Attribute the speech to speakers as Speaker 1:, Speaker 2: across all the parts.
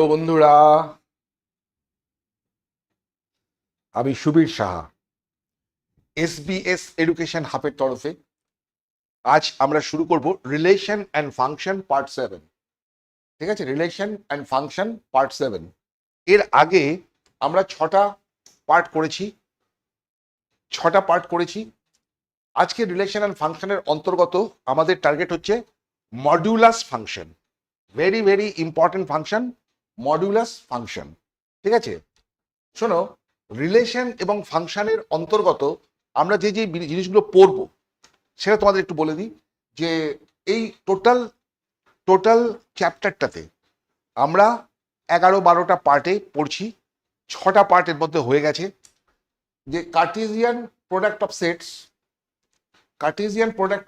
Speaker 1: তো বন্ধুরা, আমি সুবীর সাহা, SBS এডুকেশন হাবের তরফে আজ আমরা শুরু করব রিলেশন অ্যান্ড ফাংশন পার্ট 7। ঠিক আছে, রিলেশন অ্যান্ড ফাংশন পার্ট 7। এর আগে আমরা ছটা পার্ট করেছি। আজকে রিলেশন অ্যান্ড ফাংশনের অন্তর্গত আমাদের টার্গেট হচ্ছে modulus function. Very very important function, modulus function. ঠিক আছে, শোনো, রিলেশন এবং ফাংশনের অন্তর্গত আমরা যে যে জিনিসগুলো পড়ব সেটা তোমাদের একটু বলে দিই। যে এই টোটাল চ্যাপ্টারটাতে আমরা 11-12টা পার্টে পড়ছি। 6টা পার্টের মধ্যে হয়ে গেছে। যে কার্টেসিয়ান প্রোডাক্ট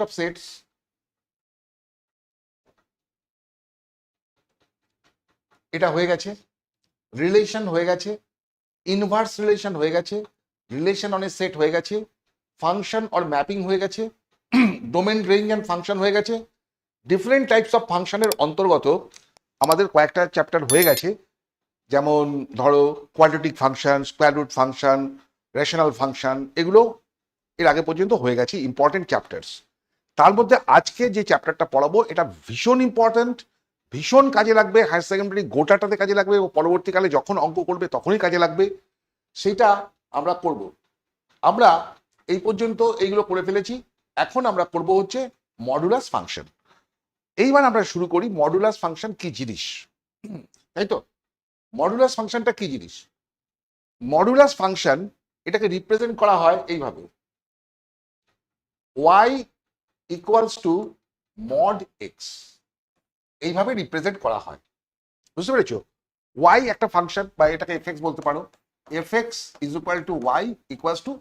Speaker 1: অফ সেটস এটা হয়ে গেছে, রিলেশন হয়ে গেছে, ইনভার্স রিলেশন হয়ে গেছে, রিলেশন অন এ সেট হয়ে গেছে, ফাংশন অর ম্যাপিং হয়ে গেছে, ডোমেন রেঞ্জ অ্যান্ড ফাংশন হয়ে গেছে। ডিফারেন্ট টাইপস অফ ফাংশনের অন্তর্গত আমাদের কয়েকটা চ্যাপ্টার হয়ে গেছে। যেমন ধরো quadratic function, square root function, rational function, এগুলো এর আগে পর্যন্ত হয়ে গেছে, ইম্পর্টেন্ট চ্যাপ্টার্স। তার মধ্যে আজকে যে চ্যাপ্টারটা পড়াবো এটা ভীষণ ইম্পর্টেন্ট, ভীষণ কাজে লাগবে। হায়ার সেকেন্ডারি গোটাটাতে কাজে লাগবে, ও পরবর্তীকালে যখন অঙ্ক করবে তখনই কাজে লাগবে। সেটা আমরা করব। আমরা এই পর্যন্ত এইগুলো করে ফেলেছি। এখন আমরা করব হচ্ছে মডুলাস ফাংশন। এইবার আমরা শুরু করি মডুলাস ফাংশন কি জিনিস, তাই তো? মডুলাস ফাংশনটা কি জিনিস? মডুলাস ফাংশন এটাকে রিপ্রেজেন্ট করা হয় এইভাবে, y equals to mod x. এইভাবে রিপ্রেজেন্ট করা হয়, বুঝতে পেরেছো? y একটা ফাংশন, বা এটাকে এফ এক্স বলতে পারো। F x is equal to y equals to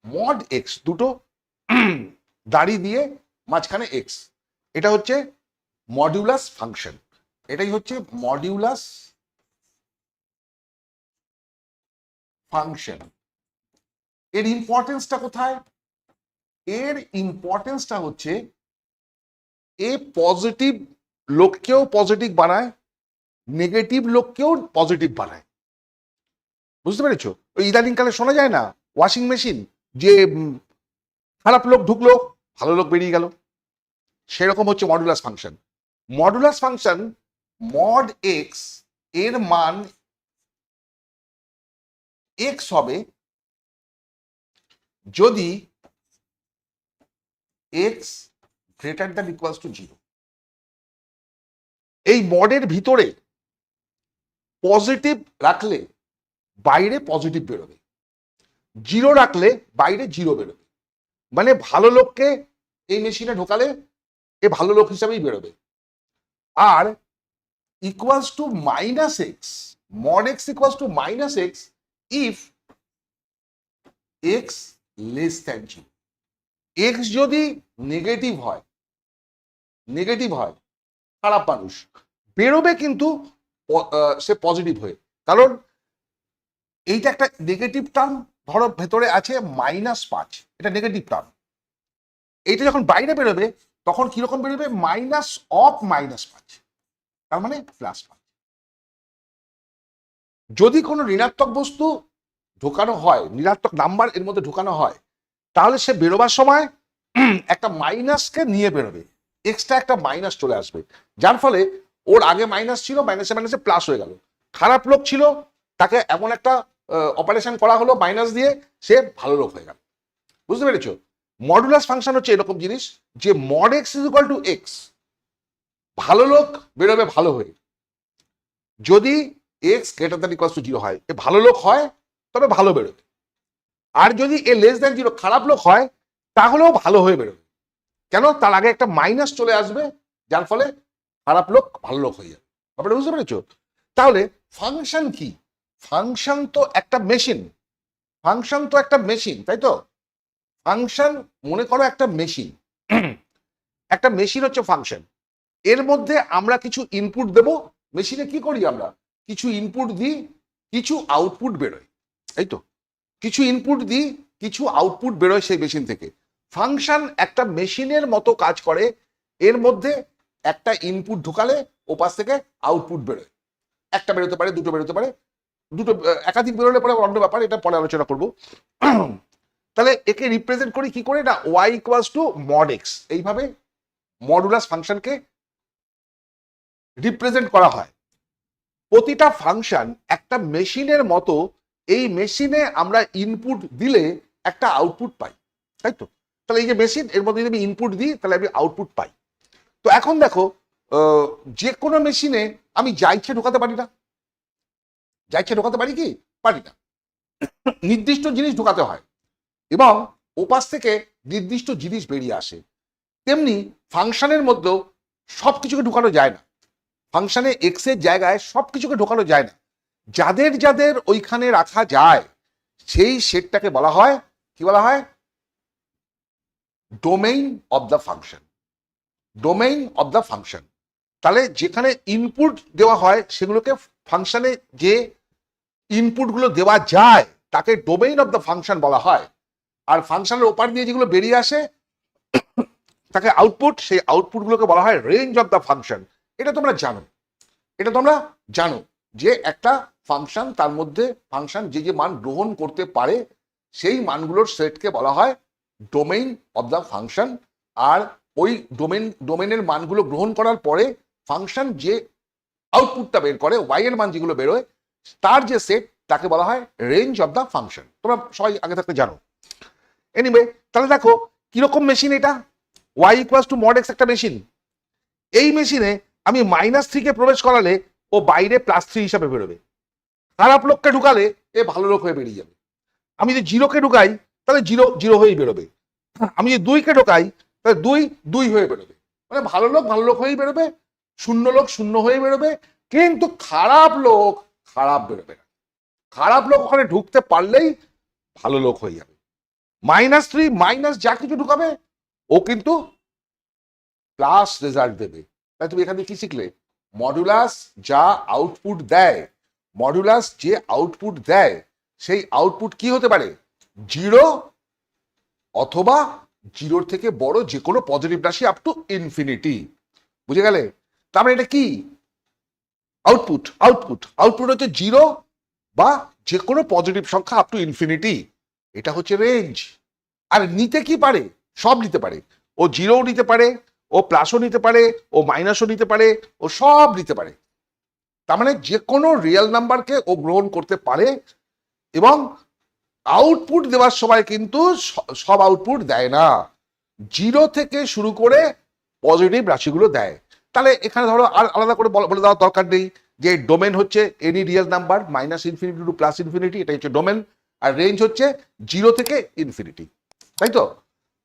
Speaker 1: mod x, দুটো দাড়ি দিয়ে মাঝখানে এক্স। এটা হচ্ছে মডিউলাস ফাংশন। এটাই হচ্ছে মডিউলাস ফাংশন। এর ইম্পর্টেন্সটা কোথায়? এর ইম্পর্টেন্সটা হচ্ছে এ পজিটিভ লোককেও পজিটিভ বানায়, নেগেটিভ লোককেও পজিটিভ বানায়। বুঝতে পেরেছো? ওই ইদানিং কালে শোনা যায় না, ওয়াশিং মেশিন, যে খারাপ লোক ঢুকলো, ভালো লোক বেরিয়ে গেল। সেরকম হচ্ছে modulus function. Modulus function mod x এর মান এক্স হবে যদি x greater than equals to 0। এই মডের ভিতরে পজিটিভ রাখলে বাইরে পজিটিভ বেরোবে, 0 রাখলে বাইরে 0 বেরোবে। মানে ভালো লোককে এই মেশিনে ঢোকালে এ ভালো লোক হিসাবেই বেরোবে। আর equals to minus x, mod x equals to minus x if x less than 0। X যদি নেগেটিভ হয়, খারাপ মানুষ বেরোবে, কিন্তু সে পজিটিভ হয়ে। কারণ এইটা একটা নেগেটিভ টার্ম, ধরো ভেতরে আছে -5, এটা নেগেটিভ টার্ম। এইটা যখন বাইরে বেরোবে তখন কিরকম বেরোবে? -5, তার মানে +5। যদি কোনো ঋণাত্মক বস্তু ঢোকানো হয়, ঋণাত্মক নাম্বার এর মধ্যে ঢোকানো হয়, তাহলে সে বেরোবার সময় একটা মাইনাসকে নিয়ে বেরোবে, এক্সট্রা একটা মাইনাস চলে আসবে, যার ফলে ওর আগে মাইনাস ছিল, মাইনাসে মাইনাসে প্লাস হয়ে গেল। খারাপ লোক ছিল, তাকে এমন একটা অপারেশন করা হলো মাইনাস দিয়ে, সে ভালো লোক হয়ে গেল। বুঝতে পেরেছো? মডুলাস ফাংশন হচ্ছে এরকম জিনিস, যে mod x is equal to x, ভালো লোক বেরোবে ভালো হয়ে। যদি x greater than equals to 0 হয়, এ ভালো লোক হয়, তবে ভালো বেরোবে। আর যদি এ লেস দ্যান 0 খারাপ লোক হয়, তাহলেও ভালো হয়ে বেরোবে। কেন? তার আগে একটা মাইনাস চলে আসবে, যার ফলে খারাপ লোক ভালো লোক হয়ে যাবে। ব্যাপারটা বুঝতে পেরেছো? তাহলে ফাংশন কি? ফাংশন তো একটা মেশিন, তাই তো? ফাংশন মনে করো একটা মেশিন। একটা মেশিন হচ্ছে ফাংশন। এর মধ্যে আমরা কিছু ইনপুট দেব। মেশিনে কি করি আমরা? কিছু ইনপুট দিই, কিছু আউটপুট বেরোয়, তাই তো? কিছু ইনপুট দিই, কিছু আউটপুট বেরোয় সেই মেশিন থেকে। ফাংশন একটা মেশিনের মতো কাজ করে। এর মধ্যে একটা ইনপুট ঢোকালে ওপাশ থেকে আউটপুট বেরোয়। একটা বেরোতে পারে, দুটো বেরোতে পারে, দুটো একাধিক বেরোলে পরে অন্য ব্যাপার, এটা পরে আলোচনা করব। তাহলে একে রিপ্রেজেন্ট করি কি করে না, y equals to mod x, এইভাবে মডুলাস ফাংশনকে রিপ্রেজেন্ট করা হয়। প্রতিটা ফাংশন একটা মেশিনের মতো, এই মেশিনে আমরা ইনপুট দিলে একটা আউটপুট পাই, তাই তো? তাহলে এই যে মেশিন, এর মধ্যে যদি আমি ইনপুট দিই তাহলে আমি আউটপুট পাই। তো এখন দেখো, যে কোনো মেশিনে আমি যা ইচ্ছে ঢোকাতে পারি না? যা ইচ্ছে ঢোকাতে পারি কি? পারি না। নির্দিষ্ট জিনিস ঢোকাতে হয় এবং ওপাশ থেকে নির্দিষ্ট জিনিস বেরিয়ে আসে। তেমনি ফাংশনের মধ্যেও সব কিছুকে ঢোকানো যায় না, ফাংশনে এক্স এর জায়গায় সব কিছুকে ঢোকানো যায় না। যাদের যাদের ওইখানে রাখা যায় সেই সেটটাকে বলা হয়, কি বলা হয়? Domain of the function. Domain of the function. তাহলে যেখানে ইনপুট দেওয়া হয় সেগুলোকে, ফাংশনে যে ইনপুটগুলো দেওয়া যায় তাকে ডোমেইন অফ দ্য ফাংশন বলা হয়। আর ফাংশনের ওপার দিয়ে যেগুলো বেরিয়ে আসে তাকে আউটপুট, সেই আউটপুটগুলোকে বলা হয় রেঞ্জ অফ দ্য ফাংশন। এটা তোমরা জানো, এটা তোমরা জানো যে একটা ফাংশন, তার মধ্যে ফাংশন যে যে মান গ্রহণ করতে পারে সেই মানগুলোর সেটকে বলা হয় ডোমেইন অফ দ্য ফাংশন। আর ওই ডোমেইনের মানগুলো গ্রহণ করার পরে ফাংশন যে আউটপুটটা বের করে, ওয়াই এর মান যেগুলো বেরোয় তার যে সেট, তাকে বলা হয় রেঞ্জ অফ দ্য ফাংশন। তোমরা সবাই আগে থাকতে জানো। এনিওয়ে, তাহলে দেখো কিরকম মেশিন এটা। Y equals to mod x একটা মেশিন। এই মেশিনে আমি -3 প্রবেশ করালে ও বাইরে +3 হিসাবে বেরোবে। খারাপ লোককে ঢুকালে এ ভালো লোক হয়ে বেরিয়ে যাবে। আমি যদি 0কে ঢুকাই তাহলে 0 0 হয়েই বেরোবে। আমি যদি 2কে ঢুকাই তাহলে 2 2 হয়ে বেরোবে। মানে ভালো লোক হয়েই বেরোবে, শূন্য লোক শূন্য হয়ে বেরোবে, কিন্তু খারাপ লোক খারাপ বেরোবে না। খারাপ লোক ওখানে ঢুকতে পারলেই ভালো লোক হয়ে যাবে। -3 মাইনাস যা কিছু ঢুকাবে ও কিন্তু প্লাস রেজাল্ট দেবে। তাই তুমি এখানে কি শিখলে? মডুলাস যা আউটপুট দেয়, মডুলাস যে আউটপুট দেয় সেই আউটপুট কি হতে পারে? 0 অথবা 0 থেকে বড় যে কোনো পজিটিভ রাশি আপ টু ইনফিনিটি। বুঝে গেলে? তার মানে এটা কি? আউটপুট। আউটপুট হচ্ছে 0 বা যে কোনো পজিটিভ সংখ্যা আপ টু ইনফিনিটি। এটা হচ্ছে রেঞ্জ। আর নিতে কি পারে? সব নিতে পারে। ও 0ও নিতে পারে, ও প্লাসও নিতে পারে, ও মাইনাসও নিতে পারে, ও সব নিতে পারে। তার মানে যে কোনো রিয়েল নাম্বারকে ও গ্রহণ করতে পারে। এবং আউটপুট দেওয়ার সময় কিন্তু সব আউটপুট দেয় না, 0 থেকে শুরু করে পজিটিভ রাশিগুলো দেয়। তাহলে এখানে ধরো আর আলাদা করে বলে দেওয়ার দরকার নেই যে ডোমেন হচ্ছে any real number -infinity two +infinity, এটা হচ্ছে ডোমেন। আর রেঞ্জ হচ্ছে 0 থেকে ইনফিনিটি, তাই তো?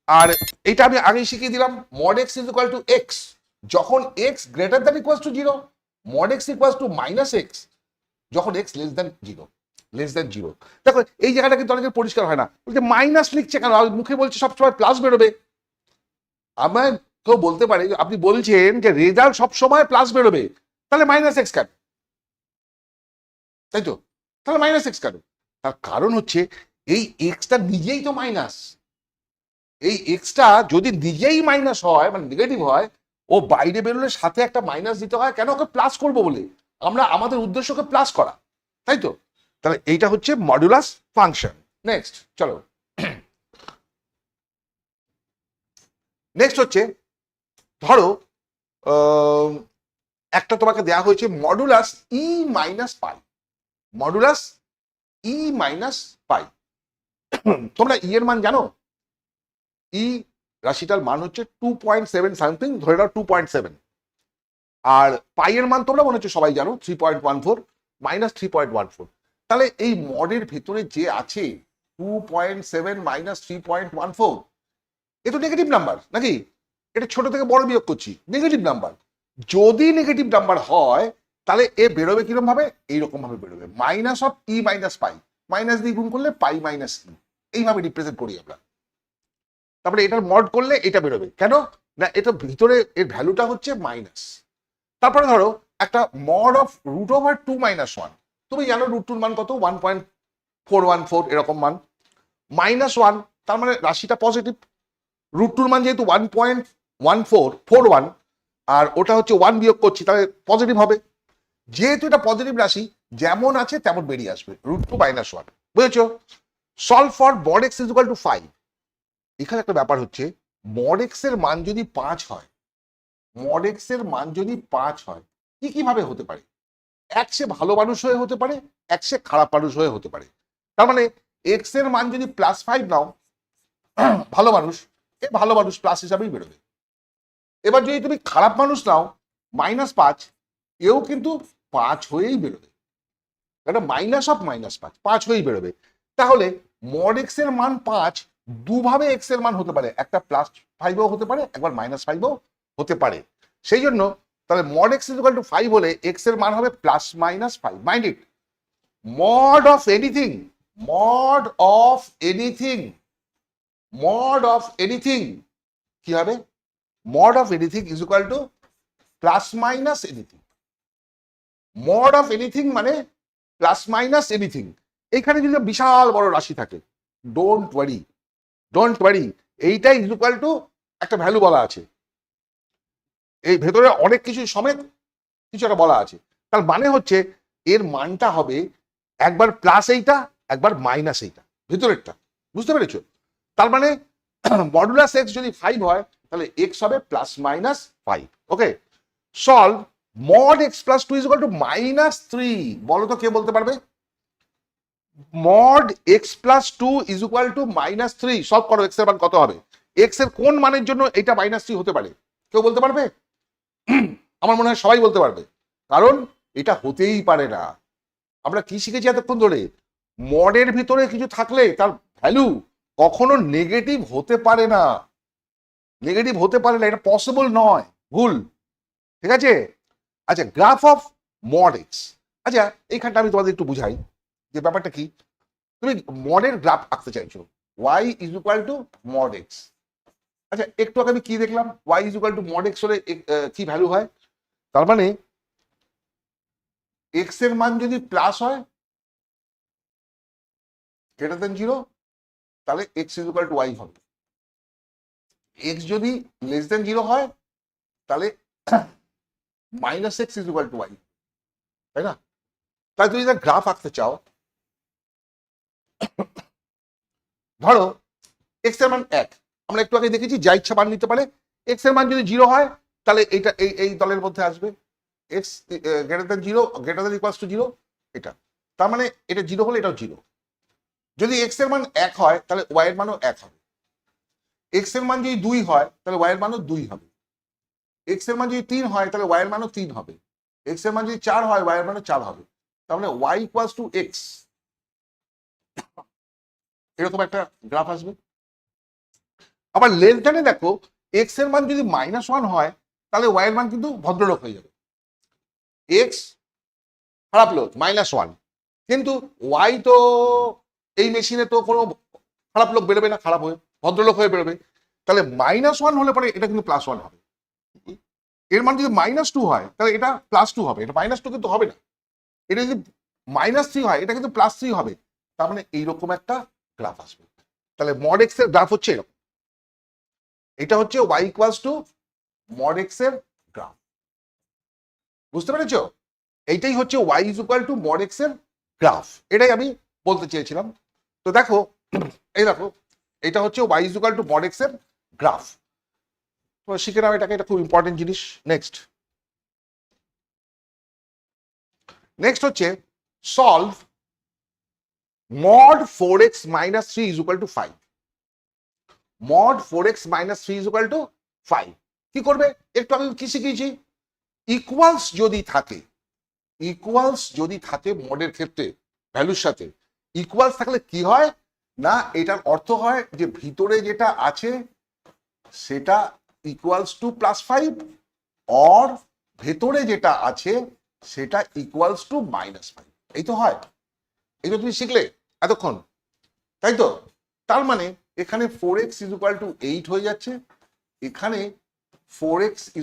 Speaker 1: আর এটা আমি আগেই শিখিয়ে দিলাম, mod x is equal to x যখন x greater than equals to 0, mod x equals to -x যখন এক্স লেস দ্যান 0। দেখো এই জায়গাটা কিন্তু অনেকের পরিষ্কার হয় না, বলতে মাইনাস লিখছে কেন, মুখে বলছে সবসময় প্লাস বেরোবে। আমার কেউ বলতে পারে আপনি বলছেন যে রেজাল্ট সবসময় প্লাস বেরোবে, তাহলে -x কেন? তাই তো? তাহলে -x কেন? তার কারণ হচ্ছে এই এক্সটা নিজেই তো মাইনাস। এই এক্সটা যদি নিজেই মাইনাস হয়, মানে নেগেটিভ হয়, ও বাইরে বেরোলে সাথে একটা মাইনাস দিতে হয় কেন? ওকে প্লাস করবো বলে। আমরা আমাদের উদ্দেশ্যকে প্লাস করা, তাই তো? তাহলে এইটা হচ্ছে মডুলাস ফাংশন। নেক্সট চলো, নেক্সট হচ্ছে ধরো একটা তোমাকে দেয়া হয়েছে মডুলাস E-পাই। মডুলাস E-পাই। তোমরা ই এর মান জানো? ই রাশিটার মান হচ্ছে 2.7 সামথিং, ধরে নাও 2.7। আর পাই এর মান তোমরা মনে হচ্ছে সবাই জানো 3.14 -3.14। তাহলে এই মডের ভেতরে যে আছে 2.7 -3.14, এ তো নেগেটিভ নাম্বার নাকি? এটা ছোট থেকে বড় বিয়োগ করছি, নেগেটিভ নাম্বার। যদি নেগেটিভ নাম্বার হয় তাহলে এ বেরোবে কিরকম ভাবে? এইরকম ভাবে বেরোবে, minus of E minus pi, minus দিয়ে গুণ করলে পাই মাইনাস ই, এইভাবে রিপ্রেজেন্ট করি আমরা। তারপরে এটার মড করলে এটা বেরোবে কেন না, এটা ভিতরে এর ভ্যালুটা হচ্ছে মাইনাস। তারপরে ধরো একটা মড অফ √2 - 1, তুমি জানো √2 মান কত? 1.414 এরকম মান। -1 তার মানে রাশিটা পজিটিভ, √2 মান যেহেতু 1.1441 আর ওটা হচ্ছে 1 বিয়োগ করছি, তাহলে পজিটিভ হবে। যেহেতু এটা পজিটিভ রাশি, যেমন আছে তেমন বেরিয়ে আসবে, √2 - 1। বুঝেছো? Solve for mod x is equal two 5। এখানে একটা ব্যাপার হচ্ছে, mod x এর মান যদি 5 হয়, mod x এর মান যদি 5 হয়, কি কিভাবে হতে পারে? এক সে ভালো মানুষ হয়ে হতে পারে, এক সে খারাপ মানুষ হয়ে হতে পারে। তার মানে x এর মান যদি +5 নাও, ভালো মানুষ, এ ভালো মানুষ প্লাস হিসাবেই বেরোবে। এবার যদি তুমি খারাপ মানুষ নাও -5, এও কিন্তু 5 হয়েই বেরোবে। এটা মাইনাস অফ -5, 5 হয়েই বেরোবে। তাহলে mod x এর মান 5, দুভাবে x এর মান হতে পারে, একটা +5ও হতে পারে, একবার -5ও হতে পারে। সেই জন্য তাহলে mod x is equal two 5 হলে x এর মান হবে +-5। Mind it, mod of anything, mod of anything, mod of anything কি হবে? mod of anything is equal two + anything. mod of anything মানে + এনিথিং। এখানে যদি বিশাল বড় রাশি থাকে, ডোন্ট ওয়ারি, ডোন্ট ওয়ারি, এইটাই ইজ ইকুয়াল টু একটা ভ্যালু বলা আছে, এই ভেতরে অনেক কিছু সমেত কিছু একটা বলা আছে। তার মানে হচ্ছে এর মানটা হবে একবার প্লাস এইটা, একবার মাইনাস এইটা, ভেতরেরটা। বুঝতে পেরেছো? তার মানে মডুলাস এক্স যদি 5 হয়, তাহলে এক্স হবে +-5। Okay, solve mod x + 2 is equal to -3। বলো তো কে বলতে পারবে? mod x + 2 is equal to -3। Solve করো, x এর মান কত হবে? x এর কোন মানের জন্য এটা -3 হতে পারে? কেউ বলতে পারবে? আমার মনে হয় সবাই বলতে পারবে, কারণ এটা হতেই পারে না। আমরা কি শিখেছি এতক্ষণ ধরে? মডের ভিতরে কিছু থাকলে তার ভ্যালু কখনো নেগেটিভ হতে পারে না, নেগেটিভ হতে পারে না, এটা পসিবল নয়, ভুল। ঠিক আছে? আচ্ছা, গ্রাফ অফ mod x। আচ্ছা, এইখানটা আমি তোমাদের একটু বুঝাই যে ব্যাপারটা কি। তুমি মডের গ্রাফ আঁকতে চাইছো, y is equal two mod x। আচ্ছা, একটু আগে আমি কি দেখলাম? y is equal two mod x হলে কি ভ্যালু হয়? তার মানে x এর মান যদি প্লাস হয়, >0, তাহলে x is equal two y হবে। x যদি <0 হয়, তাহলে -x is equal two y, তাই না? তাই তুমি যদি গ্রাফ আঁকতে চাও, ধরো x এর মান 1, আমরা একটু আগে দেখেছি যা ইচ্ছা মান নিতে পারে। x এর মান যদি 0 হয়, তাহলে এটা এই দলের মধ্যে আসবে, x > 0, এটা। তার মানে এটা 0 হলে এটাও 0। যদি x এর মান 1 হয়, তাহলে y এর মানও 1 হবে। x এর মান যদি 2 হয়, তাহলে y এর মানও 2 হবে। x এর মান যদি 3 হয়, তাহলে y এর মানও 3 হবে। x এর মান যদি 4 হয়, y এর মানও 4 হবে। তার মানে y = x, এরকম একটা গ্রাফ আসবে। আবার লেস দ্যানে দেখো, x এর মান যদি -1 হয়, তাহলে y এর মান কিন্তু ভদ্রলোক হয়ে যাবে। x খারাপ লোক, -1, কিন্তু y তো এই মেশিনে তো কোনো খারাপ লোক বেরোবে না, খারাপ হয়ে ভদ্রলোক হয়ে বেরোবে। তাহলে -1 হলে পরে এটা কিন্তু +1 হবে। এর মান যদি -2 হয়, তাহলে এটা +2 হবে, এটা -2 কিন্তু হবে না। এটা যদি -3 হয়, এটা কিন্তু +3 হবে। তার মানে এইরকম একটা গ্রাফ আসবে। তাহলে mod x এর গ্রাফ হচ্ছে এরকম। এটা হচ্ছে y = mod x এর গ্রাফ। বুঝতে পেরেছো? এইটাই হচ্ছে y = mod x এর গ্রাফ। এটাই আমি বলতে চেয়েছিলাম। তো দেখো, এই দেখো, এটা হচ্ছে y = mod x এর গ্রাফ। তো শিখে নাও এটাকে, এটা খুব ইম্পর্টেন্ট জিনিস। নেক্সট হচ্ছে solve mod 4x - 3 = 5। mod 4x - 3 = 5 কি করবে? একটু আমি কি শিখিয়েছি, ইকুয়ালস যদি থাকে, ইকুয়ালস যদি থাকে মডের ক্ষেত্রে ভ্যালুর সাথে, ইকুয়ালস থাকলে কি হয় না, এটার অর্থ হয় যে ভিতরে যেটা আছে সেটা = +5, অর ভেতরে যেটা আছে সেটা = -5। এই তো হয়, এই তো তুমি শিখলে এতক্ষণ, তাই তো? তার মানে এখানে 4x = 8 হয়ে যাচ্ছে, এখানে 4x =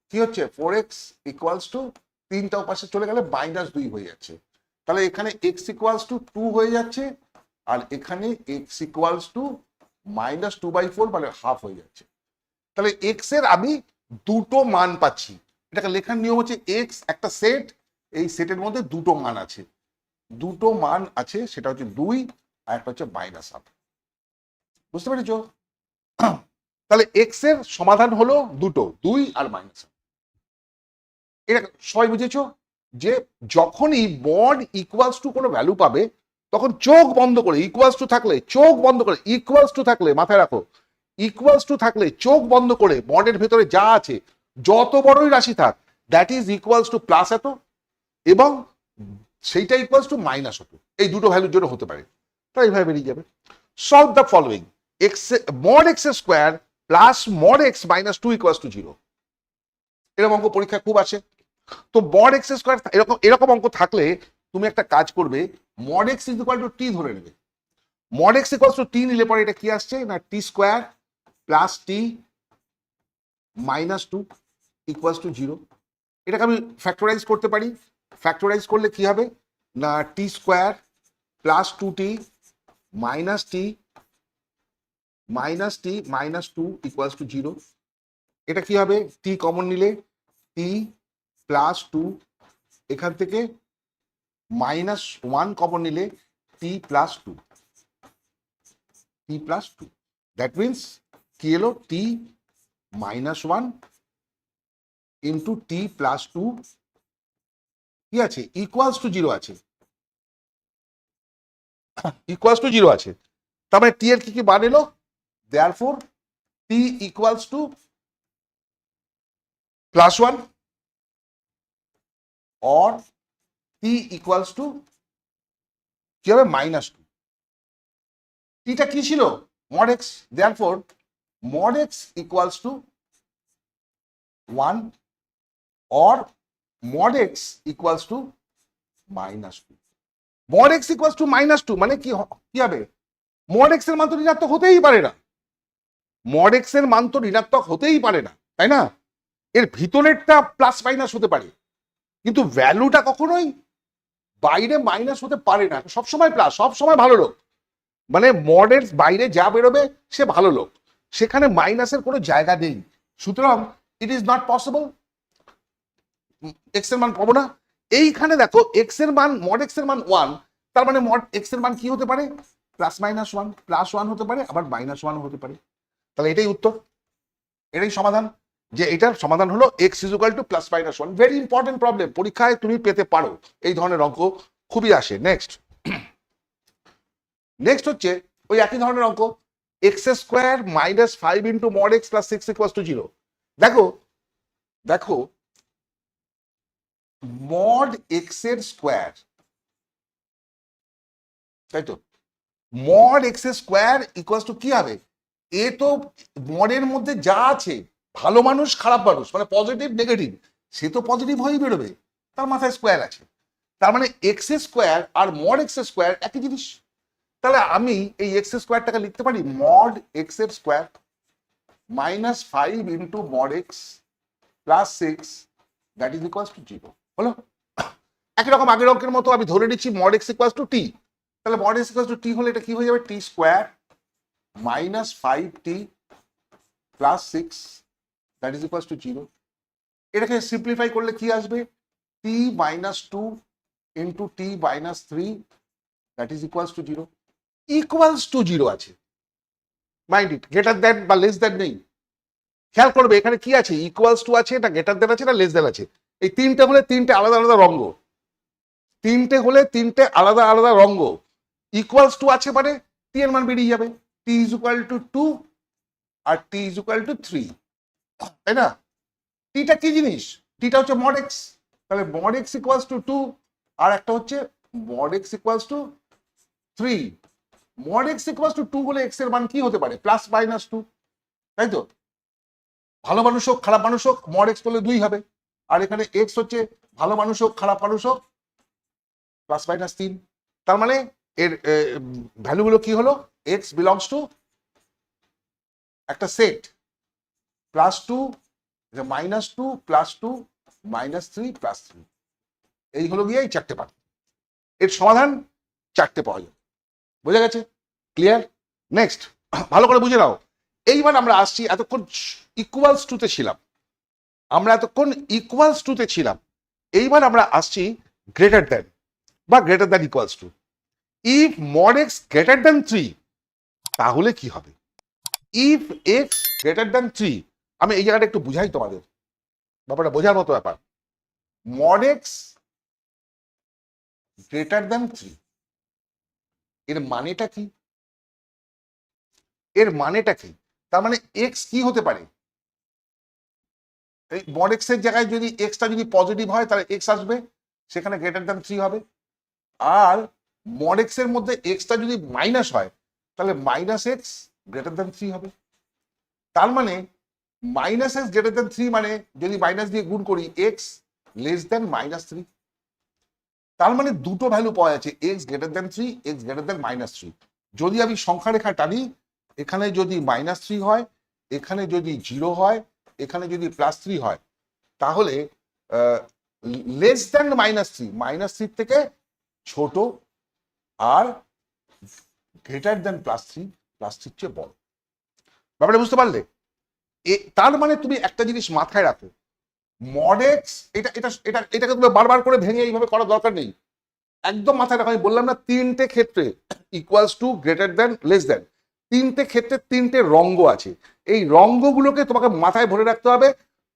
Speaker 1: কি হচ্ছে, 4x = 3টা পাশে চলে গেলে -2 হয়ে যাচ্ছে। তাহলে এখানে x = 2 হয়ে যাচ্ছে, আর এখানে x = -2/4, মানে হাফ হয়ে যাচ্ছে। তাহলে x এর আমি দুটো মান পাচ্ছি, এটাকে লেখার নিয়ম হচ্ছে এক্স একটা সেট, এই সেটের মধ্যে দুটো মান আছে, দুটো মান আছে, সেটা হচ্ছে 2 আর একটা হচ্ছে -1। বুঝতে পেরেছো? তাহলে এক্স এর সমাধান হলো দুটো, 2 আর -1। এটা সবাই বুঝেছো যে যখনই মড ইকুয়ালস টু কোনো ভ্যালু পাবে তখন চোখ বন্ধ করে, ইকুয়ালস টু থাকলে চোখ বন্ধ করে, ইকুয়ালস টু থাকলে মাথায় রাখো, ইকুয়ালস টু থাকলে চোখ বন্ধ করে মডের ভেতরে যা আছে যত বড়ই রাশি থাক that is equals to plus এত এবং সেইটা ইকুয়ালস টু মাইনাস হতো, এই দুটো ভ্যালুর জন্য হতে পারে। তাই এইভাবে বেরিয়ে যাবে। Solve the following, x mod x square plus mod x minus 2 equals to 0। এরকম অঙ্ক পরীক্ষায় খুব আসে। তো মড এক্স স্কোয়ার এরকম এরকম অঙ্ক থাকলে তুমি একটা কাজ করবে, mod x is equal to t ধরে নেবে। Mod x equals to t নিলে পরে এটা কি আসছে না t square plus t minus 2 equals to 0। এটাকে আমি ফ্যাক্টরাইজ করতে পারি। ফ্যাক্টরাইজ করলে কি হবে না t square plus 2t minus t minus 2 equals to 0। এটা কি হবে টি কমন নিলে টি প্লাস 2, এখান থেকে -1 কমন নিলে টি প্লাস 2, দ্যাট মিনস কি এলো টি -1 ইন্টু টি প্লাস 2 কি আছে ইকুয়ালস টু 0 আছে, ইকুয়ালস টু 0 আছে। তার মানে টি এর কি মান এলো, therefore T equals to +1 or t equals to কি হবে -2। টিটা কি ছিল mod x, therefore mod x equals to 1 or mod x equals to -2। mod x equals to -2 মানে কি হবে mod x এর মান তো ঋণাত্মক হতেই পারে না, mod x এর মান তো ঋণাত্মক হতেই পারে না, তাই না? এর ভিতরেরটা প্লাস মাইনাস হতে পারে কিন্তু ভ্যালুটা কখনোই বাইরে মাইনাস হতে পারে না, সবসময় প্লাস, সবসময় ভালো লোক। মানে মডের বাইরে যা বেরোবে সে ভালো লোক, সেখানে মাইনাসের কোনো জায়গা নেই। সুতরাং it is not possible x এর মান পাবো না। এইখানে দেখো এক্স এর মান মড এক্স এর মান 1, তার মানে মড এক্স এর মান কি হতে পারে +-1, +1 হতে পারে আবার -1 হতে পারে। তাহলে এটাই উত্তর, এটাই সমাধান, যে এটার সমাধান হলো x is equal to +-1। Very important problem, পরীক্ষায় তুমি পেতে পারো, এই ধরনের অঙ্ক খুবই আসে। নেক্সট হচ্ছে ওই একই ধরনের অঙ্ক, x² - 5 into mod x plus 6 equals to 0। দেখো মড এক্স এর স্কোয়ার, তাই তো মড এক্স এর স্কোয়ার ইকুয়ালস টু কি হবে, এ তো মডের মধ্যে যা আছে ভালো মানুষ খারাপ মানুষ মানে পজিটিভ নেগেটিভ, সে তো পজিটিভ হয়েই বেরোবে, তার মাথায় স্কোয়ার আছে, তার মানে এক্স স্কোয়ার আর মড এক্স স্কোয়ার একই জিনিস। তাহলে আমি এই এক্স স্কোয়ারটাকে লিখতে পারি মড এক্স এর square -5 into mod x plus 6 that is equals to 0। হলো একই রকম আগের অঙ্কের মতো আমি ধরে নিচ্ছি mod x equals to t, তাহলে mod x equals to t হলে এটা কি হয়ে যাবে t square -5t plus 6 that is equals to 0। এটাকে সিম্পলিফাই করলে কি আসবে t -2 into t -3 that is equals to 0। Equals to 0 আছে, মাইন্ড ইট, গ্রেটার দ্যান বা লেস দ্যান নেই। খেয়াল করবে এখানে কি আছে ইকুয়ালস টু আছে না গ্রেটার দ্যান আছে না লেস দ্যান আছে, এই তিনটে হলে তিনটে আলাদা আলাদা রঙ্গ, তিনটে হলে তিনটে আলাদা আলাদা রঙ্গ। ইকুয়ালস টু আছে মানে টি এর মান বেরিয়ে যাবে, টি ইজ ইকুয়াল টু 2 আর টি ইজ ইকুয়াল টু 3, তাই না? টিটা কি জিনিস, টিটা হচ্ছে মড এক্স, তাহলে মড এক্স ইকুয়ালস টু 2 আর একটা হচ্ছে mod x equals to 3। Mod x equals to 2 হলে এক্স এর মান কি হতে পারে +-2, তাই তো? ভালো মানুষ হোক খারাপ মানুষ হোক মড এক্স করলে 2 হবে, আর এখানে এক্স হচ্ছে ভালো মানুষ হোক খারাপ মানুষ হোক +-3। তার মানে এর ভ্যালুগুলো কি হলো এক্স বিলংস টু একটা সেট +2 -2 +2 -3 +3, এই হলো গিয়ে এই চারটে পার্ট, এর সমাধান চারটে পাওয়া যাবে। বোঝা গেছে? ক্লিয়ার? নেক্সট ভালো করে বুঝে নাও। এইবার আমরা আসছি, এতক্ষণ ইকুয়ালস টু তে ছিলাম, আমরা এতক্ষণ ইকুয়ালস টু তে ছিলাম, এইবার আমরা আসছি গ্রেটার দ্যান বা greater than equals two. If mod x greater than 3 তাহলে কি হবে? ইফ এক্স গ্রেটার দ্যান 3, আমি এই জায়গাটা একটু বুঝাই তোমাদের, ব্যাপারটা বোঝার মতো ব্যাপার। মড এক্স গ্রেটার দ্যান 3 এর মানেটা কি? এর মানেটা কি? তার মানে এক্স কি হতে পারে? এই মড এক্স এর জায়গায় যদি এক্সটা যদি পজিটিভ হয় তাহলে এক্স আসবে, সেখানে গ্রেটার দ্যান 3 হবে। আর মড এক্স এর মধ্যে এক্সটা যদি মাইনাস হয় তাহলে মাইনাস এক্স গ্রেটার দ্যান 3 হবে। তার মানে মাইনাস এক্স গ্রেটার দ্যান 3 মানে যদি মাইনাস দিয়ে গুণ করি এক্স লেস দ্যান -3। তার মানে দুটো ভ্যালু পাওয়া যাচ্ছে, x greater than 3, x greater than -3। যদি আমি সংখ্যা রেখা টানি, এখানে যদি -3 হয়, এখানে যদি 0 হয়, এখানে যদি +3 হয়, তাহলে লেস দ্যান -3, -3 থেকে ছোট, আর গ্রেটার দ্যান +3, +3 চেয়ে বড়। ব্যাপারটা বুঝতে পারলে? তার মানে তুমি একটা জিনিস মাথায় রাখো, মড এক্স এটাকে তুমি বারবার করে ভেঙে এইভাবে করার দরকার নেই, একদম মাথায় রাখো। আমি বললাম না তিনটে ক্ষেত্রে equals to, greater than, less than, তিনটে ক্ষেত্রে তিনটে রঙ্গ আছে। এই রঙ্গগুলোকে তোমাকে মাথায় ভরে রাখতে হবে,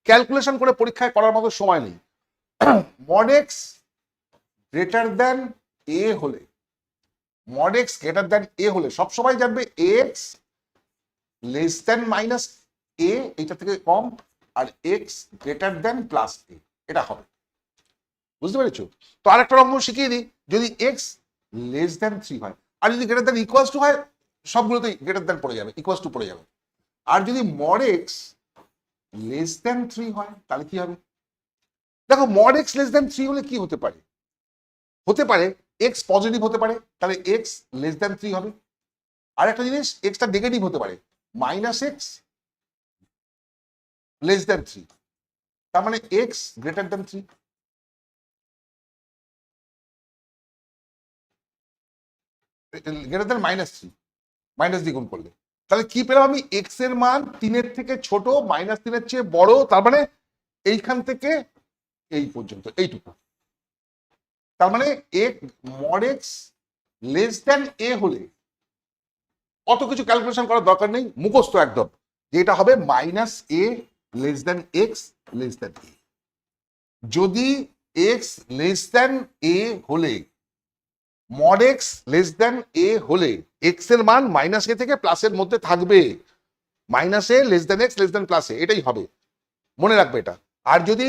Speaker 1: ক্যালকুলেশন করে পরীক্ষায় করার মতো সময় নেই। Mod x greater than a হলে, mod x greater than a হলে সবসময় জানবে এক্স লেস দ্যান -a, এটা থেকে কম, আর এক্স গ্রেটার দ্যান +a, এটা হবে। বুঝতে পেরেছো? তো আরেকটা রকম শিখিয়ে দিই, যদি এক্স লেস দ্যান 3 হয়, আর যদি গ্রেটার দ্যান ইকুয়ালস টু হয়, সবগুলোতেই গ্রেটার দ্যান পড়ে যাবে, ইকুয়ালস টু পড়ে যাবে। আর যদি মড এক্স লেস দ্যান 3 হয় তাহলে কি হবে? দেখো মড এক্স লেস দ্যান 3 হলে কি হতে পারে? হতে পারে এক্স পজিটিভ হতে পারে, তাহলে এক্স লেস দ্যান 3 হবে। আর একটা জিনিস, এক্সটা নেগেটিভ হতে পারে, -x লেস দ্যান 3, তার মানে x greater than 3। Greater than -3, minus দিয়ে গুণ করলে তাহলে কি পেলাম আমি? এক্স এর মান 3-এর থেকে ছোট, -3-এর চেয়ে বড়, তার মানে এইখান থেকে এই পর্যন্ত, এইটুকু। তার মানে mod x less than a হলে অত কিছু ক্যালকুলেশন করার দরকার নেই, মুখস্থ একদম, যে এটা হবে -a less than x less than a. যদি এক্স লেস দ্যান এ হলে, mod x less than a হলে এক্স এর মান -a থেকে প্লাসের মধ্যে থাকবে, -a less than x less than +a, এটাই হবে, মনে রাখবে এটা। আর যদি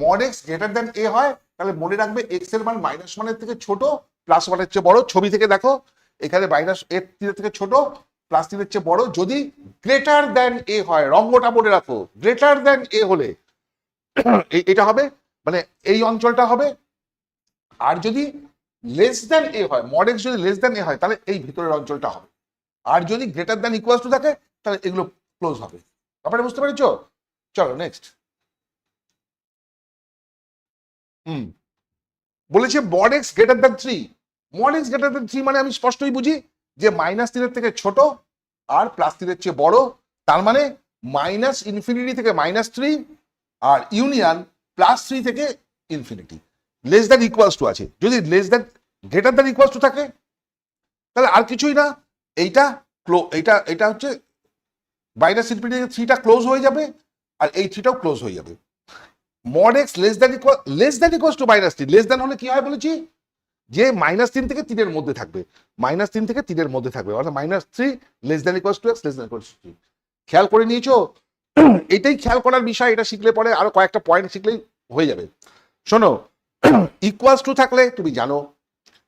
Speaker 1: মড এক্স গ্রেটার দ্যান এ হয়, তাহলে মনে রাখবে এক্স এর মান -1 থেকে ছোট, +1-এর চেয়ে বড়। ছবি থেকে দেখো, এখানে -3 থেকে ছোট, +3-এর চেয়ে বড়। যদি গ্রেটার দ্যান এ হয়, রঙ্গটা মনে রাখো, গ্রেটার দ্যান এ হলে এটা হবে, মানে এই অঞ্চলটা হবে। আর যদি লেস দ্যান এ হয়, মড এক্স যদি লেস দ্যান এ হয়, তাহলে এই ভিতরের অঞ্চলটা হবে। আর যদি গ্রেটার দ্যান ইকুয়ালস টু থাকে, তাহলে এগুলো ক্লোজ হবে। ব্যাপারটা বুঝতে পেরেছো? চলো নেক্সট। বলেছে mod x greater than 3। Mod x greater than 3 মানে আমি স্পষ্টই বুঝি যে -3-এর থেকে ছোট আর +3-এর চেয়ে বড়, তার মানে -∞ থেকে -3 আর ইউনিয়ন +3 থেকে infinity, less than equals to আছে। যদি less than greater than equals two থাকে, তাহলে আর কিছুই না, এইটা এটা হচ্ছে -∞ থেকে 3টা ক্লোজ হয়ে যাবে, আর এই 3টাও ক্লোজ হয়ে যাবে। Mod x less than equals to -3, less than হলে কি হয় বলেছি, যে -3 থেকে 3-এর মধ্যে থাকবে, -3 থেকে 3-এর মধ্যে থাকবে, অর্থাৎ -3 less than equals to x less than equals to 3। খেয়াল করে নিয়েছো? এটাই খেয়াল করার বিষয়, এটা শিখলে পরে আরো কয়েকটা পয়েন্ট শিখলেই হয়ে যাবে। শোনো, ইকুয়ালস টু থাকলে তুমি জানো,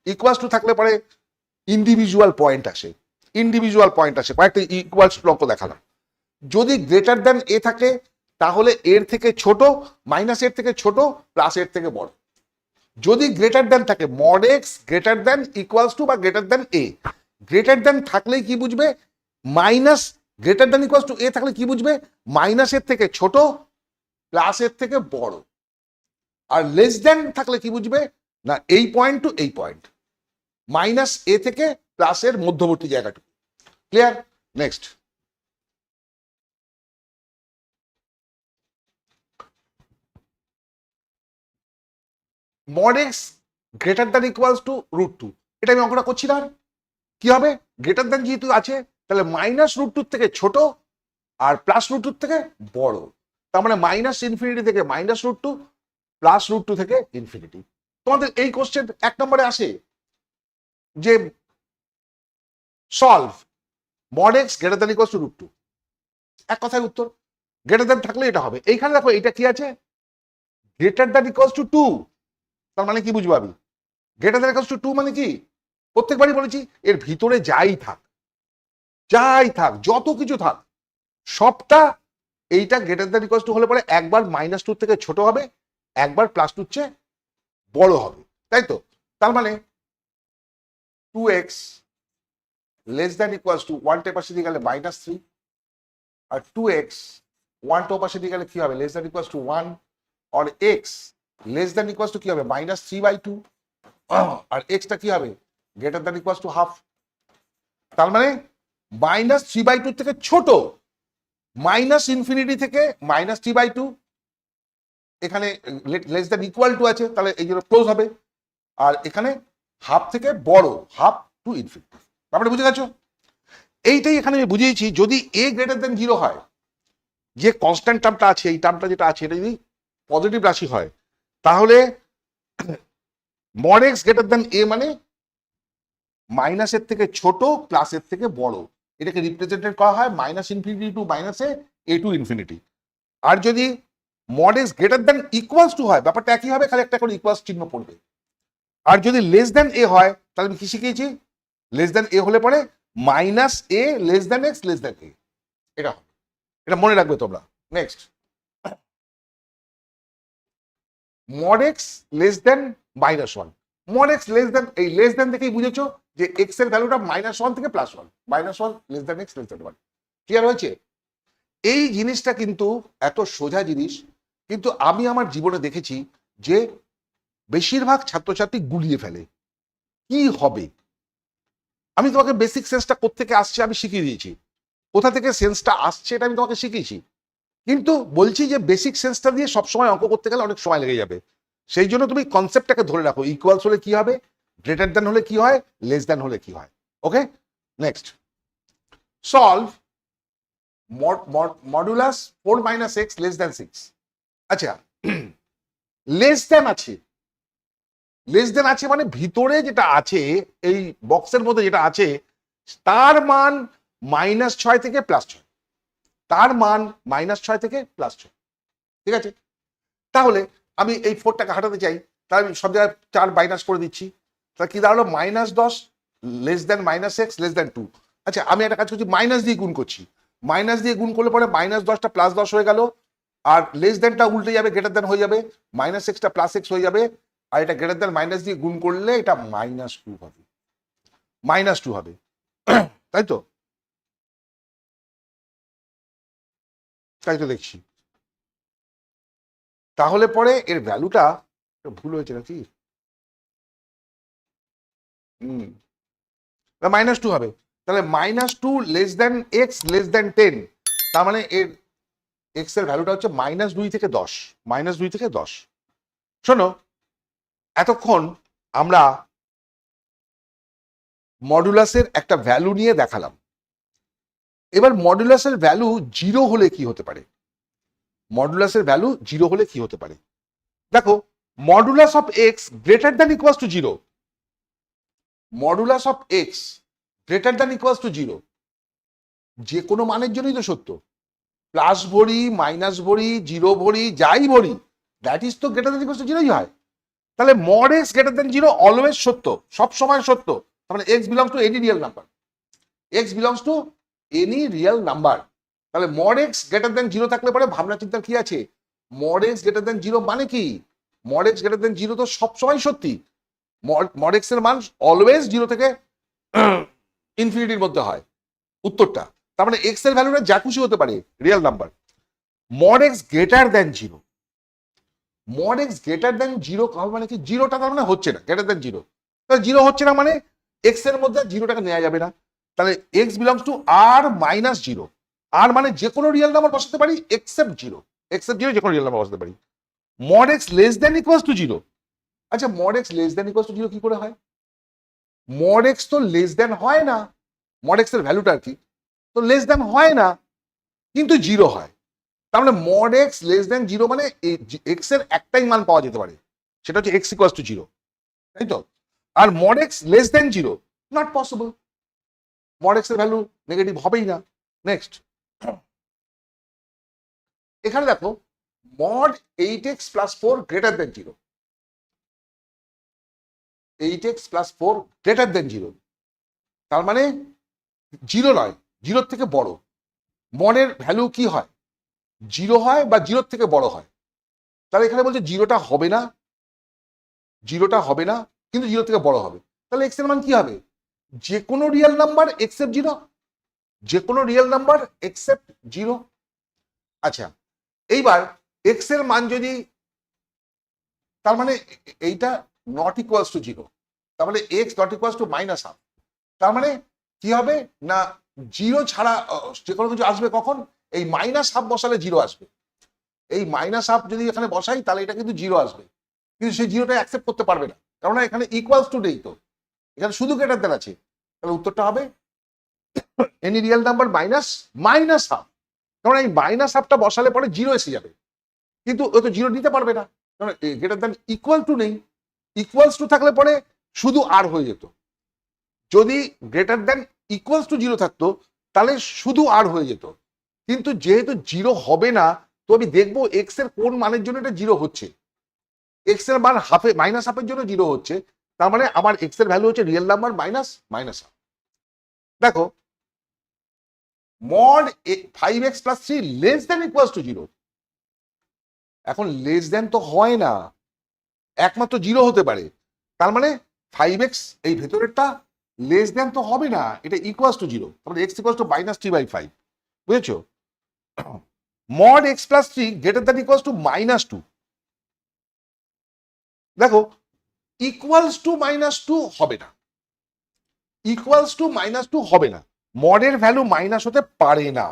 Speaker 1: ইকুয়ালস টু থাকলে পরে ইন্ডিভিজুয়াল পয়েন্ট আসে, কয়েকটা ইকুয়ালস টু অঙ্ক দেখালাম। যদি গ্রেটার দ্যান এ থাকে, তাহলে এর থেকে ছোট, -এর থেকে ছোট, +এর থেকে বড়। যদি গ্রেটার দ্যান থাকে, mod x greater than equals to বা greater than a, greater than থাকলেই কি বুঝবে, minus, greater than equals to a থাকলে কি বুঝবে, -এর থেকে ছোট, +এর থেকে বড়। আর লেস দ্যান থাকলে কি বুঝবে না, এই পয়েন্ট টু এই পয়েন্ট, -a থেকে +এর মধ্যবর্তী জায়গাটুকু। Clear? Next. Mod x greater than equals to √2, এটা আমি অঙ্কটা করছি না। কি হবে, গ্রেটার দ্যান যেহেতু আছে তাহলে -√2 থেকে ছোট আর +√2 থেকে বড়, তার মানে -∞ থেকে -√2, +√2 থেকে ইনফিনিটি। তোমাদের এই কোশ্চেন 1 নম্বরে আসে যে solve mod x greater than equals to √2, এক কথায় উত্তর। গ্রেটার দ্যান থাকলে এটা হবে। এইখানে দেখো এটা কি আছে, গ্রেটার দ্যান ইকুয়ালস টু 2, তার মানে কি বুঝবো আমি, গ্রেটার দ্যান ইকুয়ালস টু 2 মানে কি, প্রত্যেকবারই বলেছি এর ভিতরে যাই থাক যত কিছু থাক সবটা এইটা গ্রেটার দ্যান ইকুয়ালস টু হলে পরে একবার -2 থেকে ছোট হবে, একবার +2 চেয়ে বড় হবে, তাই তো? তার মানে 2x less than equals to 1 টের পাশে দিয়ে গেলে -3, আর 2x 1 টো পাশে দিয়ে গেলে কি হবে, লেস দ্যান ইকুয়ালস টু 1, আর x less than equals to কি হবে, -3/2, আর x টা কি হবে, greater than equals to half. তার মানে -3/2 থেকে ছোট, -∞ থেকে -3/2, এখানে লেস দ্যান ইকুয়াল টু আছে তাহলে এই জন্য ক্লোজ হবে, আর এখানে হাফ থেকে বড়, হাফ টু ইনফিনিটি। ব্যাপারটা বুঝে গেছো? এইটাই এখানে আমি বুঝিয়েছি, যদি a গ্রেটার দ্যান 0 হয়, যে কনস্ট্যান্ট টার্মটা আছে, এই টার্মটা যেটা আছে এটা যদি পজিটিভ রাশি হয়, তাহলে mod x greater than a মানে মাইনাসের থেকে ছোট প্লাসের থেকে বড়, এটাকে রিপ্রেজেন্টেড করা হয় -∞ টু -a টু ইনফিনিটি। আর যদি mod x greater than equals two হয়, ব্যাপারটা একই হবে, খালি একটা করে ইকুয়ালস চিহ্ন পড়বে। আর যদি লেস দ্যান a হয়, তাহলে আমি কি শিখিয়েছি, লেস দ্যান a হলে পরে -a less than x less than a, এটা হবে, এটা মনে রাখবে তোমরা। Next, mod x less than -1, mod x less than, এই লেস দ্যান দেখেই বুঝেছো যে x এর ভ্যালুটা -1 থেকে +1, -1 less than x less than 1, clear হয়েছে? এই জিনিসটা কিন্তু এত সোজা জিনিস, কিন্তু আমি আমার জীবনে দেখেছি যে বেশিরভাগ ছাত্রছাত্রী গুলিয়ে ফেলে। কি হবে, আমি তোমাকে বেসিক সেন্সটা কোত্থেকে আসছে আমি শিখিয়ে দিয়েছি, কোথা থেকে সেন্সটা আসছে এটা আমি তোমাকে শিখিয়েছি, কিন্তু বলছি যে বেসিক সেন্সটা দিয়ে সবসময় অঙ্ক করতে গেলে অনেক সময় লেগে যাবে। সেই জন্য তুমি কনসেপ্টটাকে ধরে রাখো, ইকুয়ালস হলে কি হবে, গ্রেটার দ্যান হলে কি হয়, লেস দ্যান হলে কি হয়। Okay, next, solve modulus 4 - x less than 6। আচ্ছা, লেস দ্যান আছে, লেস দ্যান আছে মানে ভিতরে যেটা আছে, এই বক্সের মধ্যে যেটা আছে তার মান -6 থেকে +6, তার মান -6 থেকে +6, ঠিক আছে? তাহলে আমি এই 4টাকে হাঁটাতে চাই, তাহলে আমি সব জায়গায় 4 মাইনাস করে দিচ্ছি, তাহলে কি দাঁড়ালো, -10 less than -x less than 2। আচ্ছা, আমি একটা কাজ করছি, মাইনাস দিয়ে গুণ করছি, মাইনাস দিয়ে গুণ করলে পরে -10টা +10 হয়ে গেল, আর লেস দ্যানটা উল্টে যাবে, গ্রেটার দ্যান হয়ে যাবে, -xটা +x হয়ে যাবে, আর এটা গ্রেটার দ্যান মাইনাস দিয়ে গুণ করলে এটা -2 হবে, -2 হবে, তাই তো? তাই তো দেখছি। তাহলে পরে এর ভ্যালুটা ভুল হয়েছে নাকি, -2 হবে, তাহলে -2 less than x less than 10, তার মানে এর x এর ভ্যালুটা হচ্ছে -2 থেকে 10, -2 থেকে 10। শোনো, এতক্ষণ আমরা মডুলাসের একটা ভ্যালু নিয়ে দেখালাম, এবার মডুলাসের ভ্যালু 0 হলে কি হতে পারে, মডুলাসের ভ্যালু 0 হলে কি হতে পারে। দেখো, modulus of x greater than equals to 0, modulus of x greater than equals to 0 যে কোনো মানের জন্যই তো সত্য, প্লাস ভরি, মাইনাস ভরি, 0 ভরি, যাই ভরি, দ্যাট ইজ তো গ্রেটার দ্যান ইকুয়ালস টু 0ই হয়। তাহলে mod x greater than 0 always সত্য, সব সময় সত্য, তার মানে x belongs to any real number, x belongs to any real number. তাহলে মড এক্স গ্রেটার দ্যান 0 থাকলে পরে ভাবনা চিন্তার কি আছে, মড এক্স গ্রেটার দ্যান 0 মানে কি, মড এক্স গ্রেটার দ্যান 0 তো সবসময় সত্যি, মড এক্স এর মান অলওয়েজ 0 থেকে ইনফিনিটির মধ্যে হয় উত্তরটা, তার মানে এক্স এর ভ্যালুটা যা খুশি হতে পারে real number. Mod x greater than 0, mod x greater than 0 মানে কি, 0টা তার মানে হচ্ছে না, গ্রেটার দ্যান 0, তাহলে 0 হচ্ছে না মানে এক্স এর মধ্যে 0টাকে নেওয়া যাবে না, তাহলে এক্স বিলংস টু r - 0, আর মানে যে কোনো রিয়েল নাম্বার বসাতে পারি এক্সেপ্ট 0, এক্সেপ্ট 0 যে কোনো রিয়েল নাম্বার বসাতে পারি। Mod x less than equals to 0, আচ্ছা mod x less than equal to zero কি করে হয়? মড এক্স তো লেস দেন হয় না, মড এক্স এর ভ্যালুটা কি তো লেস দেন হয় না, কিন্তু জিরো হয়। তার মানে mod x less than zero মানে এক্স এর একটাই মান পাওয়া যেতে পারে, সেটা হচ্ছে এক্স ইকুয়াল টু জিরো, তাই তো? আর mod x less than zero not possible, mod x এর ভ্যালু নেগেটিভ হবেই না। নেক্সট, এখানে দেখো mod 8x plus 4 greater than zero, 8x plus 4 greater than zero, তার মানে জিরো নয়, জিরোর থেকে বড়। মডের ভ্যালু কি হয়? জিরো হয় বা জিরোর থেকে বড় হয়। তাহলে এখানে বলছে জিরোটা হবে না, জিরোটা হবে না, কিন্তু জিরো থেকে বড় হবে। তাহলে এক্স এর মান কি হবে? যে কোনো রিয়েল নাম্বার এক্সেপ্ট জিরো, যে কোনো রিয়েল নাম্বার এক্সেপ্ট জিরো। আচ্ছা এইবার এক্স এর মান যদি, তার মানে এইটা নট ইকুয়ালস টু জিরো, তার মানে x not equals to minus half. তার মানে কি হবে না, জিরো ছাড়া যে কোনো কিছু আসবে কখন? এই মাইনাস হাফ বসালে জিরো আসবে। এই মাইনাস হাফ যদি এখানে বসাই তাহলে এটা কিন্তু জিরো আসবে, কিন্তু সেই জিরোটা অ্যাকসেপ্ট করতে পারবে না, কারণ এখানে ইকুয়ালস টু নেই, তো এখানে শুধু গ্রেটার দেন আছে। তাহলে উত্তরটা হবে any real number minus minus half, কারণ এই মাইনাস হাফটা বসালে পরে জিরো এসে যাবে, কিন্তু ও তো জিরো নিতে পারবে না, কারণ গ্রেটার দেন ইকুয়াল টু নেই। ইকুয়ালস টু থাকলে পরে শুধু আর হয়ে যেত, যদি greater than equals to zero থাকতো তাহলে শুধু আর হয়ে যেত, কিন্তু যেহেতু জিরো হবে না, তো আমি দেখবো এক্স এর কোন মানের জন্য এটা জিরো হচ্ছে। এক্স এর মান হাফে মাইনাস হাফের জন্য জিরো হচ্ছে, তার মানে আমার এক্স এর ভ্যালু হচ্ছে real number minus minus half. দেখো mod 5x plus 3 less than equals to zero, এখন লেস দেন তো হয় না, একমাত্র জিরো হতে পারে, তার মানে 5x এই ভেতরেরটা লেস দেন তো হবে না, এটা ইকুয়ালস টু জিরো, তাহলে এক্স ইকুয়ালস টু মাইনাস 3/5, বুঝেছো? Mod x plus 3 greater than equals to minus 2, দেখো ইকুয়ালস টু মাইনাস 2 হবে না, ইকুয়ালস টু মাইনাস 2 হবে না, মডের ভ্যালু মাইনাস হতে পারে না,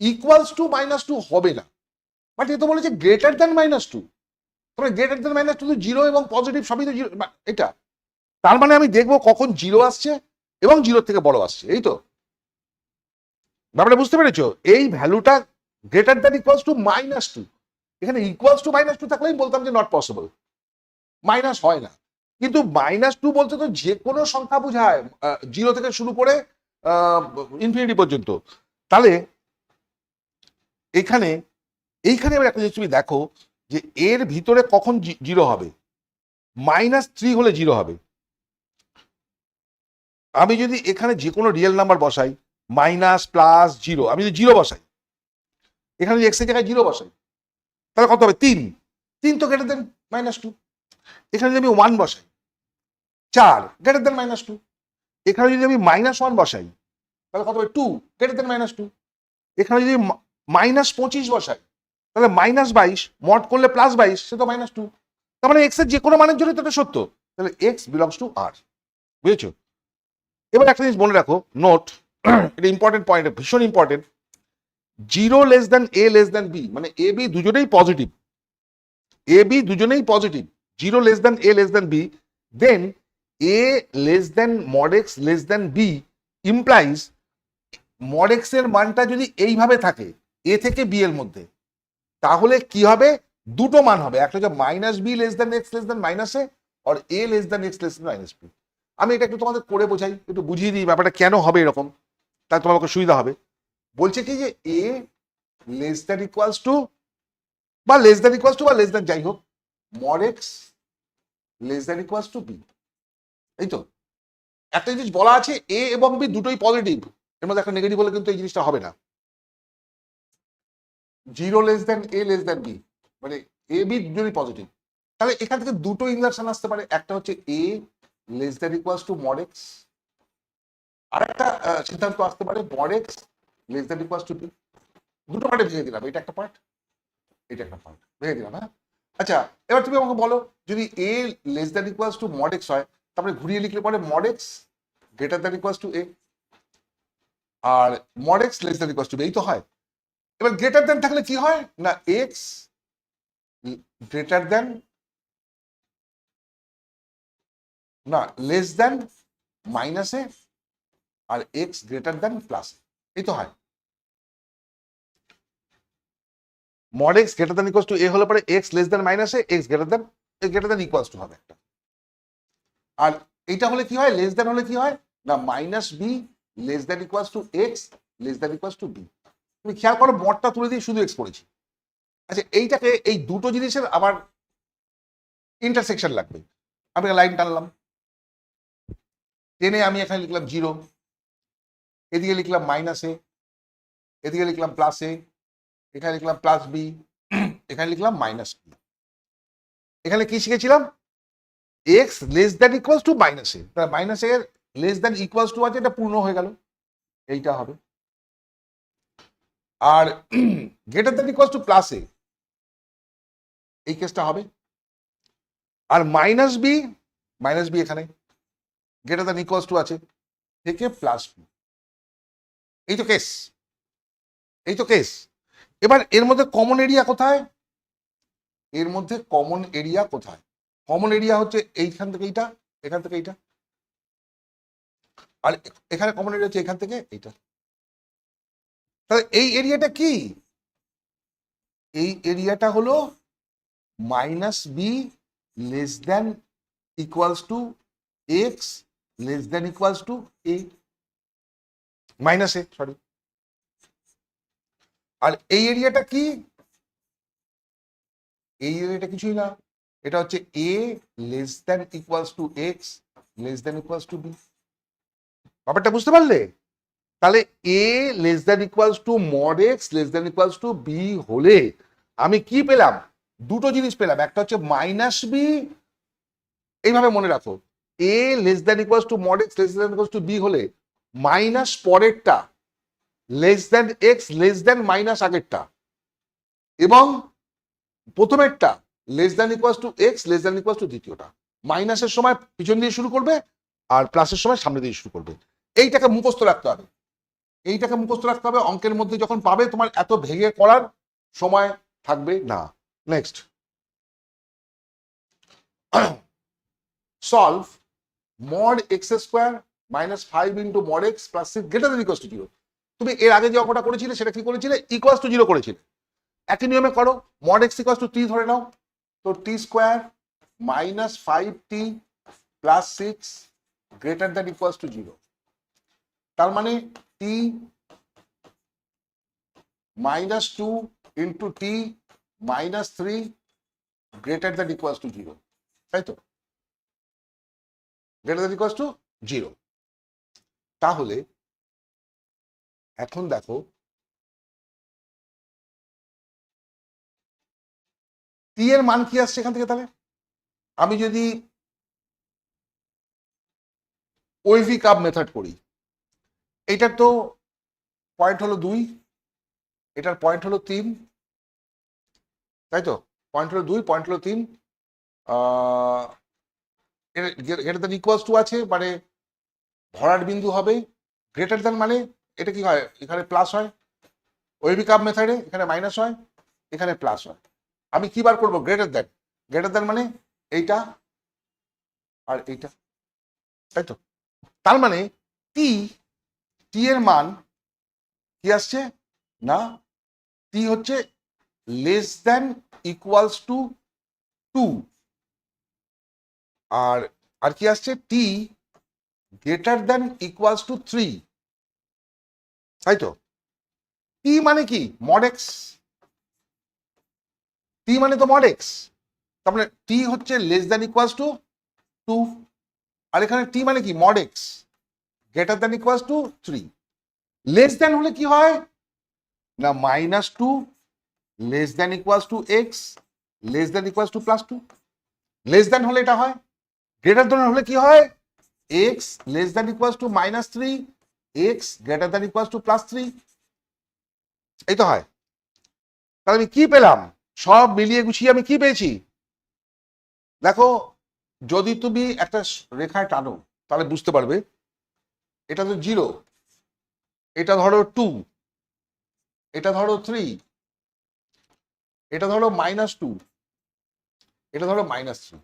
Speaker 1: ইকুয়ালস টু মাইনাস 2 হবে না, বাট এ তো বলেছে গ্রেটার দ্যান মাইনাস 2, তবে গ্রেটার দ্যান মাইনাস 2 তো জিরো এবং পজিটিভ সবই তো জিরো, এটা তার মানে আমি দেখবো কখন জিরো আসছে এবং জিরো থেকে বড় আসছে, এই তো ব্যাপারটা বুঝতে পেরেছো? এই ভ্যালুটা greater than equals to minus 2, এখানে ইকুয়ালস টু মাইনাস 2 থাকলে আমি বলতাম যে নট পসিবল, মাইনাস হয় না, কিন্তু মাইনাস 2 বলতে তো যে কোনো সংখ্যা বোঝায়, জিরো থেকে শুরু করে ইনফিনিটি পর্যন্ত। তাহলে এখানে এইখানে এবার একটা জিনিস তুমি দেখো যে এর ভিতরে কখন জিরো হবে, -3 হলে জিরো হবে। আমি যদি এখানে যে কোনো রিয়েল নাম্বার বসাই, মাইনাস প্লাস জিরো, আমি যদি জিরো বসাই, এখানে যদি এক্স এর জায়গায় জিরো বসাই তাহলে কত হবে? 3, 3 তো গ্রেটার দেন -2। এখানে যদি আমি 1 বসাই, 4 গ্রেটার দেন -2। এখানে যদি আমি -1 বসাই তাহলে কত হবে? 2 গ্রেটার দেন -2। এখানে যদি -25 বসাই তাহলে -22, মড করলে +22, সে তো -2। তার মানে এক্স এর যে কোনো মানের জন্য এটা সত্য, তাহলে এক্স বিলংস টু আর, বুঝেছো? এবার একটা জিনিস মনে রাখো, নোট, এটা ইম্পর্টেন্ট পয়েন্ট, ভীষণ important, zero less than a less than b, মানে এ বি দুজনেই পজিটিভ, এ বি দুজনেই positive, zero less than a less than b, then a less than mod x less than b implies mod x এর মানটা যদি এইভাবে থাকে এ থেকে B এর মধ্যে, তাহলে কি হবে? দুটো মান হবে, একটা হচ্ছে minus b less than x less than minus a, আর a less than x less than minus b. আমি এটা একটু তোমাদের করে বোঝাই, একটু বুঝিয়ে দিই ব্যাপারটা কেন হবে এরকম, তাই তোমার সুবিধা হবে। বলছে কি যে a less than equals to বা লেস দেন ইকুয়ালস টু বা লেস দেন যাই হোক mod x less than equals to b, এই তো একটা জিনিস বলা আছে এ এবং বি দুটোই পজিটিভ, এর মধ্যে একটা নেগেটিভ হলে কিন্তু এই জিনিসটা হবে না। Zero less than a less than b মানে এ বি দুটোই পজিটিভ, তাহলে এখান থেকে দুটো ইনভার্সন আসতে পারে, একটা হচ্ছে a less than equals to mod x, আর একটা সিদ্ধান্ত আসতে পারে mod x less than equals to b. দুটো পার্টে ভেঙে দিলাম, এটা একটা পার্ট, এটা একটা পার্ট, ভেঙে দিলাম। হ্যাঁ আচ্ছা, এবার তুমি আমাকে বলো যদি a less than equals to mod x হয়, তারপরে ঘুরিয়ে লিখলে পরে mod x greater than equals to a, আর mod x less than equals to b, এই তো হয়। এবার গ্রেটার দেন থাকলে কি হয় না, এক্স গ্রেটার দেন না লেস দেন মাইনাসে আর এক্স গ্রেটার দেন প্লাস, এই তো হয়। Mod x greater than equals to a হলে পরে এক্স লেস দেন মাইনাসে x greater than equals to হবে একটা। আর এইটা হলে কি হয়, লেস দেন হলে কি হয় না minus b less than equals to x less than equals to b. তুমি খেয়াল করো মডটা তুলে দিয়ে শুধু এক্স করেছি। আচ্ছা এইটাকে এই দুটো জিনিসের আবার ইন্টারসেকশন লাগবে। আমি লাইন টানলাম, টেনে আমি এখানে লিখলাম জিরো, এদিকে লিখলাম মাইনাস এ, এদিকে লিখলাম প্লাস এ, এখানে লিখলাম প্লাস বি, এখানে লিখলাম মাইনাস বি। এখানে কি শিখেছিলাম, x less than equals to minus a, minus এর লেস দ্যান ইকুয়ালস টু আছে, এটা পূর্ণ হয়ে গেল, এইটা হবে। আর greater than equals to plus a, এই কেসটা হবে। আর মাইনাস বি এখানে গ্রেটার দ্যান ইকুয়ালস টু আছে থেকে প্লাস বি, এই তো কেস, এই তো কেস। এবার এর মধ্যে কমন এরিয়া কোথায়, এর মধ্যে কমন এরিয়া কোথায়, কমন এরিয়া হচ্ছে এইখান থেকে এইটা, এখান থেকে এইটা, আর এখানে কমন এরিয়া হচ্ছে এখান থেকে এইটা। তাহলে এই এরিয়াটা কি, এই এরিয়াটা হলো minus b less than equals to x less than equals to a, minus a sorry. আর এই এরিয়াটা কি, এই এরিয়াটা কিছুই না, এটা হচ্ছে a less than equals to x less than equals to b. ব্যাপারটা বুঝতে পারলে? তাহলে a less than equals to mod x less than equals to b হলে আমি কি পেলাম, দুটো জিনিস পেলাম। একটা হচ্ছে মাইনাস বি, এইভাবে মনে রাখো, a less than equals to mod x less than equals to b হলে মাইনাস পরেরটা less than x less than minus আগেরটা, এবং প্রথমেরটা less than equals to x less than equals to দ্বিতীয়টা। মাইনাসের সময় পিছন দিয়ে শুরু করবে আর প্লাসের সময় সামনে দিয়ে শুরু করবে। এইটাকে মুখস্থ রাখতে হবে, এইটাকে মুখস্থ রাখতে হবে। অঙ্কের মধ্যে যখন পাবে তোমার এত ভেঙে করার সময় থাকবে না। Next, solve mod x square minus 5 into mod x plus 6 greater than equals to 0। তুমি এর আগে যে অঙ্কটা করেছিলে সেটা কি করেছিলে, ইকুয়ালস টু 0 করেছিলে। একই নিয়মে করো, mod x equals to t ধরে নাও, তো t square minus 5t plus 6 greater than equals to 0। তার মানে t minus 2 into t minus 3 greater than equals to 0, তাই তো, গ্রেটার দেন ইকুয়ালস টু 0। তাহলে এখন দেখো টি এর মান কি আসছে এখান থেকে। তাহলে আমি যদি ওয়েভি কাপ মেথড করি, এটার তো পয়েন্ট হলো 2, এটার পয়েন্ট হলো 3, তাই তো, পয়েন্ট হলো 2, পয়েন্ট হলো 3, গ্রেটার দেন ইকুয়ালস টু আছে মানে ভরার বিন্দু হবে, গ্রেটার দেন মানে এটা কি হয়, এখানে প্লাস হয়, ওয়েভি কাপ মেথডে এখানে মাইনাস হয়, এখানে প্লাস হয়। আমি কি বার করবো, গ্রেটার দেন, গ্রেটার দেন মানে এইটা আর এইটা, তাই তো। তার মানে টি, টি এর মান কি আসছে না, টি হচ্ছে লেস দেন ইকুয়ালস টু 2, আর আর কি আসছে, টি গ্রেটার দেন ইকুয়ালস টু 3, তাই তো। টি মানে কি, মড এক্স, টি মানে তো মড এক্স, তার মানে টি হচ্ছে লেস দেন ইকুয়ালস টু 2, আর এখানে টি মানে কি, mod x greater than equals to 3। Less দেন হলে কি হয় না minus 2 less than equals to x less than equals to plus 2, less than হলে এটা হয়। গ্রেটার দেন হলে কি হয়, x less than equals to minus 3 x greater than equals to plus 3, এই তো হয়। তাহলে আমি কি পেলাম, সব মিলিয়ে গুছিয়ে আমি কি পেয়েছি দেখো, যদি তুমি একটা রেখায় টানো তাহলে বুঝতে পারবে, এটা তো 0, এটা ধরো 2, এটা ধরো 3, এটা ধরো -2, এটা ধরো -3।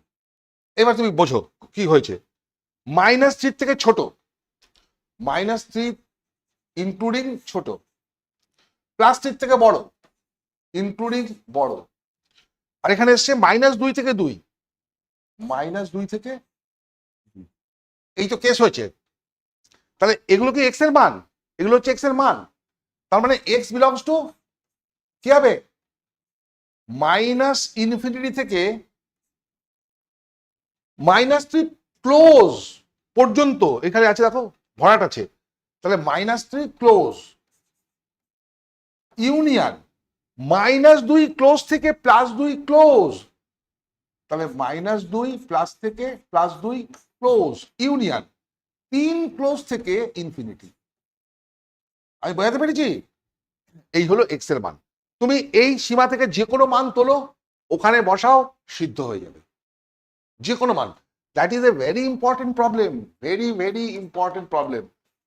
Speaker 1: এবার তুমি বোঝো কি হয়েছে। -3 থেকে ছোট, -3 ইনক্লুডিং ছোট, +3 থেকে বড় ইনক্লুডিং বড়, আর এখানে এসছে -2 থেকে 2, -2 থেকে 2। এই তো কেস হয়েছে। তাহলে এগুলো কি এক্স এর মান? এগুলো হচ্ছে এক্স এর মান। তার মানে এক্স বিলংস টু কি হবে? -∞ থেকে -3 ক্লোজ পর্যন্ত এখানে আছে, দেখো ভরাট আছে। তাহলে -3 ক্লোজ ইউনিয়ন -2 ক্লোজ থেকে +2 ক্লোজ, তাহলে -2 প্লাস থেকে +2 ক্লোজ ইউনিয়ন 3 ক্লোজ থেকে ইনফিনিটি। আমি বোঝাতে পেরেছি? এই হলো এক্স এর মান। তুমি এই সীমা থেকে যে কোনো মান তোলো, ওখানে বসাও, সিদ্ধ হয়ে যাবে যে কোনো মান। That is a very important problem, very very important problem.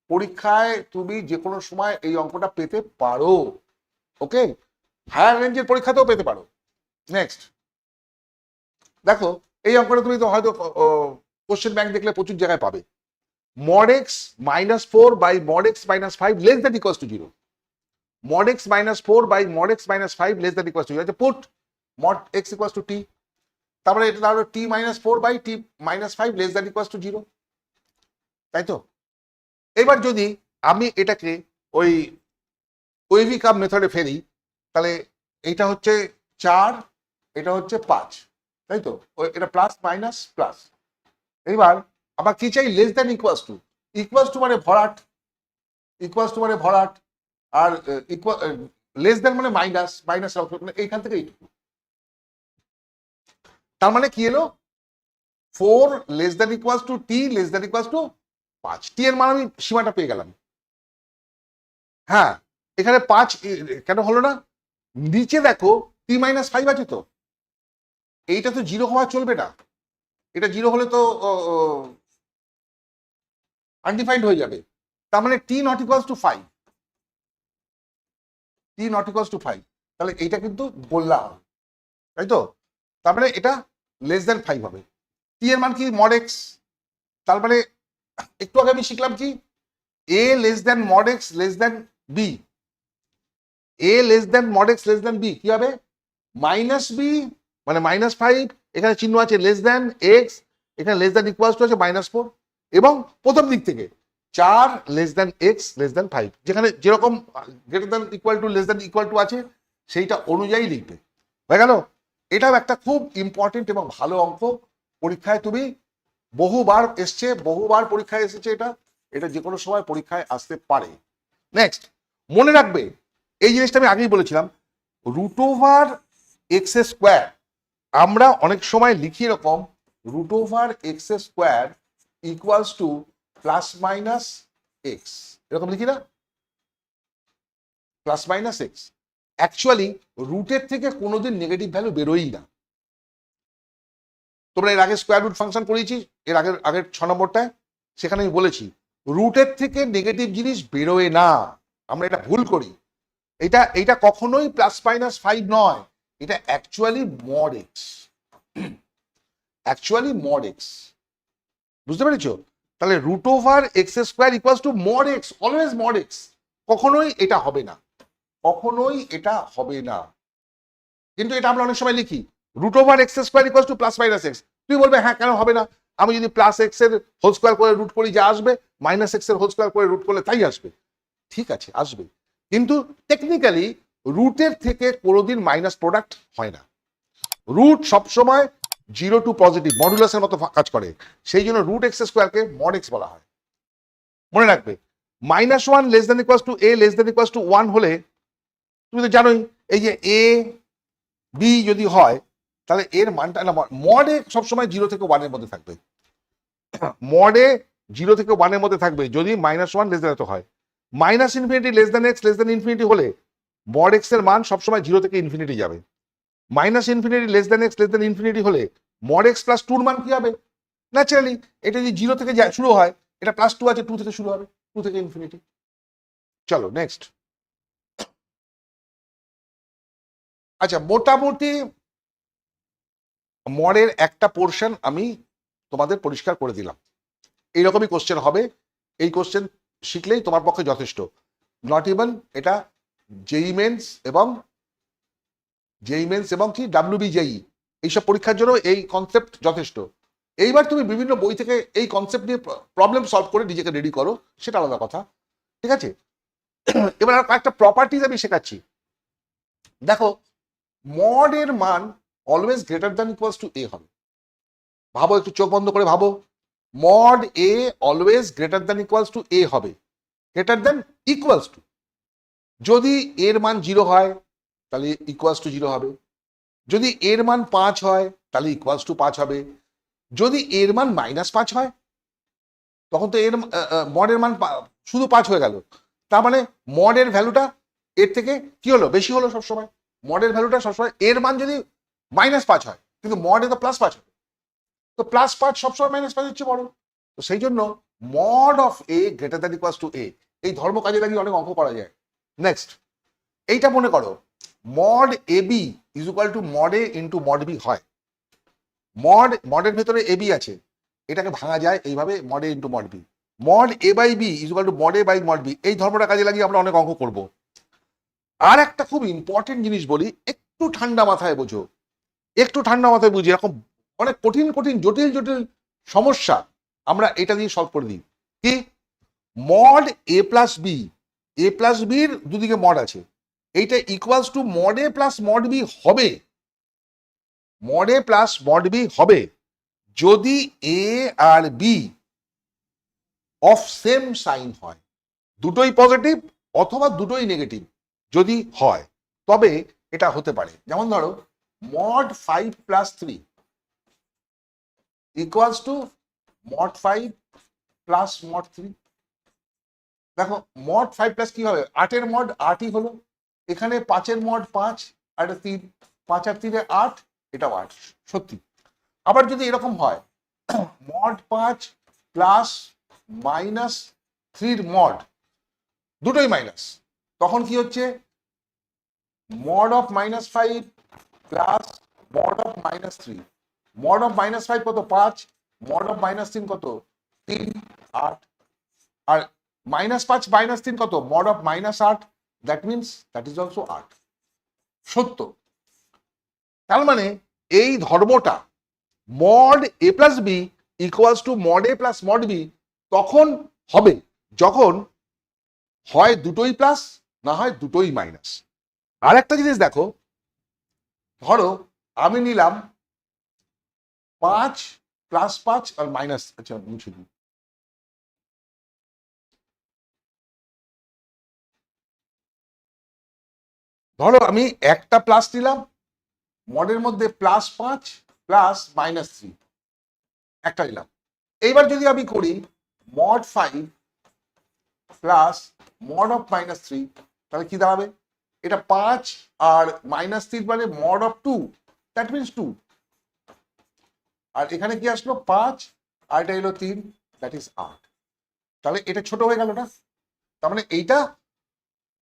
Speaker 1: পরীক্ষায় তুমি যে কোনো সময় এই অঙ্কটা পেতে পারো। ওকে, হায়ার রেঞ্জের পরীক্ষাতেও পেতে পারো। নেক্সট দেখো, এই অঙ্কটা তুমি তো হয়তো কোশ্চেন ব্যাংক দেখলে প্রচুর জায়গায় পাবে। mod x -4 by mod x -5 less than equals to 0. mod x -4 by mod x -5 less than equals to 0. Put mod x equals to t, তারপরে এটা দাঁড়ালো t -4 by t -5 less than equals to 0, তাই তো? এবার যদি আমি এটাকে ওই ওয়েভি কাপ মেথডে ফেরি, তাহলে এইটা হচ্ছে 4, এটা হচ্ছে 5, তাই তো? এটা প্লাস মাইনাস প্লাস। এবার আবার কি চাই? Less than equals two. Equals to মানে ভরাট, ইকুয়ালস টু মানে ভরাট, আর লেস দ্যান মানে মাইনাস, মাইনাস মানে এইখান থেকে এইটুকু। তার মানে কি এলো? 4 less than equals to t less than equals to 5। টি এর মান আমি সীমাটা পেয়ে গেলাম। হ্যাঁ, এখানে 5 কেন হলো না? নিচে দেখো টি -5 আছে তো, এইটা তো 0 হওয়া চলবে না। এটা 0 হলে তো আনডিফাইন্ড হয়ে যাবে। তার মানে t not equals to 5, t not equals to 5, তাহলে এইটা কিন্তু গোল্লা হবে, তাই তো? তার মানে এটা লেস দ্যান 5 হবে। টি এর মান কি? mod x। তার মানে একটু আগে আমি শিখলাম কি? a less than mod x less than b, a less than mod x less than b কি হবে? -b মানে -5, এখানে চিহ্ন আছে লেস দ্যান x, এখানে লেস দ্যান ইকুয়ালস টু আছে -4, এবং প্রথম দিক থেকে 4 less than x less than 5, যেখানে যেরকম greater than equal to less than equal to আছে সেইটা অনুযায়ী লিখবে। হয়ে গেল? এটাও একটা খুব ইম্পর্টেন্ট এবং ভালো অঙ্ক। পরীক্ষায় তুমি বহুবার এসছে, বহুবার পরীক্ষায় এসেছে এটা, এটা যে কোনো সময় পরীক্ষায় আসতে পারে। নেক্সট মনে রাখবে, এই জিনিসটা আমি আগেই বলেছিলাম, √x² আমরা অনেক সময় লিখি এরকম, √x² equals to plus minus x, এরকম লিখি না? Plus minus x. অ্যাকচুয়ালি রুটের থেকে কোনোদিন নেগেটিভ ভ্যালু বেরোই না। তোমরা এর আগে স্কোয়ার রুট ফাংশন করেছি, এর আগের 6 নম্বরটায়, সেখানে আমি বলেছি রুটের থেকে নেগেটিভ জিনিস বেরোয় না। আমরা এটা ভুল করি। এটা কখনোই +-5 নয়, এটা actually mod x, actually mod x। বুঝতে পেরেছো? তাহলে √x² equals to mod x, always mod x। কখনোই এটা হবে না, কখনোই এটা হবে না। কিন্তু এটা আমরা অনেক সময় লিখি √x² ইকুয়ালস টু +-x। তুই বলবে হ্যাঁ কেন হবে না? আমি যদি +x এর হোল স্কোয়ার করে রুট করি যা আসবে, -x এর হোল স্কোয়ার করে রুট করলে তাই আসবে। ঠিক আছে, আসবে, কিন্তু টেকনিক্যালি রুটের থেকে কোনোদিন মাইনাস প্রোডাক্ট হয় না। রুট সবসময় 0 টু পজিটিভ মডুলাসের মতো কাজ করে, সেই জন্য √x² mod x বলা হয়। মনে রাখবে, -1 less than equals two a less than equals to 1 হলে, তুমি তো জানোই এই যে a b যদি হয়, তাহলে এর মানটা না, mod a সবসময় 0 থেকে 1 এর মধ্যে থাকবে। mod a 0 থেকে 1 এর মধ্যে থাকবে যদি -1 লেস দ্যান এত হয়। -∞ Less than x less than infinity হলে mod x এর মান সবসময় 0 থেকে ইনফিনিটি যাবে। -∞ Less than x less than infinity হলে mod x প্লাস 2 এর মান কি হবে? ন্যাচারালি এটা যদি 0 থেকে শুরু হয়, এটা +2 আছে, 2 থেকে শুরু হবে, 2 থেকে ইনফিনিটি। চলো নেক্সট। আচ্ছা, মোটামুটি মডের একটা পোর্শন আমি তোমাদের পরিষ্কার করে দিলাম। এইরকমই কোশ্চেন হবে। এই কোশ্চেন শিখলেই তোমার পক্ষে যথেষ্ট। নট ইভেন এটা জেই মেন্স এবং কি WBJEE এইসব পরীক্ষার জন্য এই কনসেপ্ট যথেষ্ট। এইবার তুমি বিভিন্ন বই থেকে এই কনসেপ্ট নিয়ে প্রবলেম সলভ করে নিজেকে রেডি করো, সেটা আলাদা কথা, ঠিক আছে? এবার আর কয়েকটা প্রপার্টিজ আমি শেখাচ্ছি। দেখো, মড এর মান always greater than equals to a হবে। ভাবো, একটু চোখ বন্ধ করে ভাবো, mod a always greater than equals to a হবে, গ্রেটার দ্যান ইকুয়ালস টু। যদি এর মান 0 হয় তাহলে ইকুয়ালস টু 0 হবে, যদি এর মান 5 হয় তাহলে ইকুয়ালস টু 5 হবে, যদি এর মান -5 হয় তখন তো এর মডের মান শুধু 5 হয়ে গেল। তার মানে মডের ভ্যালুটা এর থেকে কি হলো, বেশি হলো সবসময়। মডের ভ্যালুটা সবসময়, এর মান যদি -5 হয় কিন্তু মডে তো +5 হবে, তো +5 সবসময় -5 হচ্ছে বড়। তো সেই জন্য mod of a greater than equals to a, এই ধর্ম কাজে লাগিয়ে অনেক অঙ্ক করা যায়। নেক্সট, এইটা মনে করো, mod a b is equal to mod a into mod b হয়। মডের ভেতরে এ বি আছে, এটাকে ভাঙা যায় এইভাবে, mod a into mod b. Mod a by b is equal to mod a by mod b, এই ধর্মটা কাজে লাগিয়ে আমরা অনেক অঙ্ক করব। আর একটা খুব ইম্পর্টেন্ট জিনিস বলি, একটু ঠান্ডা মাথায় বোঝো, একটু ঠান্ডা মাথায় বুঝি। এরকম অনেক কঠিন কঠিন জটিল জটিল সমস্যা আমরা এটা দিয়ে সলভ করে দিই। কি, mod a plus b, a plus বির দুদিকে মড আছে, এইটা equals to mod a plus mod b হবে, mod a plus mod b হবে যদি এ আর বি অফ সেম সাইন হয়, দুটোই পজিটিভ অথবা দুটোই নেগেটিভ যদি হয় তবে এটা হতে পারে। যেমন ধরো, mod 5 plus 3 equals to mod 5 plus mod 3। দেখো, মড 5 প্লাস কি হবে, 8 এর মড 8ই হলো, এখানে 5 এর মড 5 আর 3, 5 আর 3 8, এটাও 8 সত্যি। আবার যদি এরকম হয়, মড 5 প্লাস -3 মড, দুটোই মাইনাস, তখন কি হচ্ছে, mod of -5 plus mod of -3। Mod of -5 কত, 5, মড অফ -3 কত, 3, 8, আর -5 -3 কত, mod of -8, that means that is also 8, সত্য। তার মানে এই ধর্মটা mod a plus b equals to mod a plus mod b তখন হবে যখন হয় দুটোই প্লাস, না হয় দুটোই মাইনাস। আর একটা জিনিস দেখো, ধরো আমি নিলাম 5 প্লাস 5 আর মাইনাস, আচ্ছা মুছে দিই, ধরো আমি একটা প্লাস নিলাম, মডের মধ্যে +5 প্লাস -3 একটা নিলাম। এইবার যদি আমি করি মড 5 প্লাস মড অফ -3, তাহলে কি দাঁড়াবে, এটা 5 আর -3 মানে মড অফ 2, দ্যাট মিনস 2, আর এখানে কি আসলো 5 আর এটা এলো 3, দ্যাট ইজ 8। তাহলে এটা ছোট হয়ে গেল না? তার মানে এইটা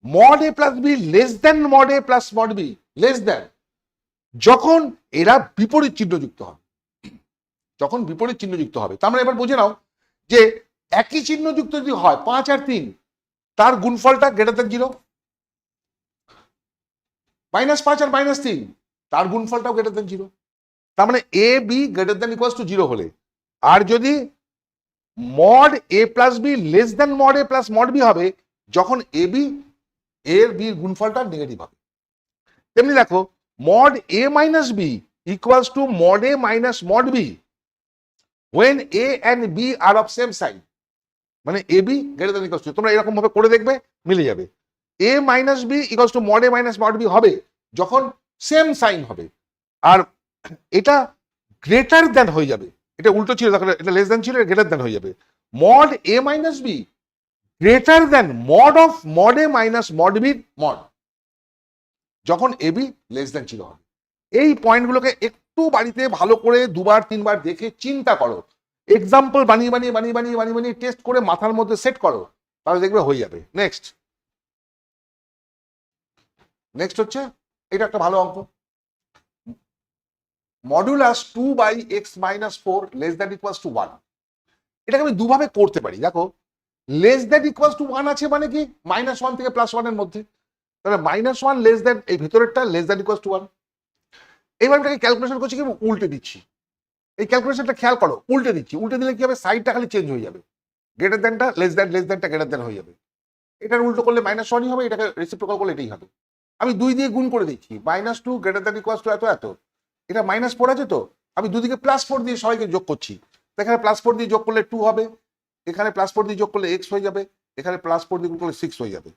Speaker 1: mod a plus b less than mod a plus mod b, less than যখন এরা বিপরীত চিহ্নযুক্ত হবে, যখন বিপরীত চিহ্নযুক্ত হবে। তার মানে এবার বুঝে নাও যে একই চিহ্নযুক্ত যদি হয় 5 আর 3, তার গুণফলটা গ্রেটার দেন 0, -5 আর -3 তার গুণফলটাও গ্রেটার দেন 0। তার মানে a b greater than equals to 0 হলে, আর যদি mod a plus b less than mod a plus mod b হবে যখন এ বি এর বির গুণফলটা নেগেটিভ হবে। তেমনি দেখো, mod a minus b equals to mod a minus mod b when a and b are of same sign, মানে a b greater than equals to, তোমরা এরকম ভাবে করে দেখবে মিলে যাবে। A minus b equals to mod a minus mod b হবে যখন সেম সাইন হবে, আর এটা গ্রেটার দেন হয়ে যাবে, এটা উল্টো ছিল, এটা লেস দেন ছিল, গ্রেটার দেন হয়ে যাবে। Mod a minus b greater than mod of mod a minus mod b mod, যখন এ বি লেস দেন 0 হবে। এই পয়েন্টগুলোকে একটু বাড়িতে ভালো করে 2বার 3বার দেখে চিন্তা করো, এক্সাম্পল বানিয়ে বানিয়ে বানিয়ে বানিয়ে বানিয়ে বানিয়ে টেস্ট করে মাথার মধ্যে সেট করো, তাহলে দেখবে হয়ে যাবে। নেক্সট হচ্ছে, এটা একটা ভালো অঙ্ক, modulus 2/x - 4 less than equals to 1। এটাকে আমি দুভাবে করতে পারি। দেখো, লেস দ্যান ইকুয়ালস টু 1 আছে মানে কি -1 থেকে +1 এর মধ্যে, তাহলে -1 লেস দ্যান, এই ভেতরেরটা লেস দ্যান ইকুয়ালস টু 1। এইবার এটাকে ক্যালকুলেশন করছি কি উল্টে দিচ্ছি। এই ক্যালকুলেশনটা খেয়াল করো, উল্টে দিচ্ছি। উল্টে দিলে কি হবে, সাইডটা খালি চেঞ্জ হয়ে যাবে, গ্রেটার দ্যানটা লেস দ্যানটা গ্রেটার দ্যান হয়ে যাবে। এটার উল্টো করলে -1ই হবে, এটাকে রেসিপ্রোকাল করলে এটাই হবে। আমি 2 দিয়ে গুণ করে দিচ্ছি, -2 গ্রেটার দ্যান ইকুয়ালস টু এত এত, এটা -4 আছে তো, আমি দুদিকে +4 দিয়ে সবাইকে যোগ করছি। তো এখানে +4 দিয়ে যোগ করলে 2 হবে, এখানে +4 দিয়ে যোগ করলে x হয়ে যাবে, এখানে +4 দিয়ে গুণ করলে 6 হয়ে যাবে।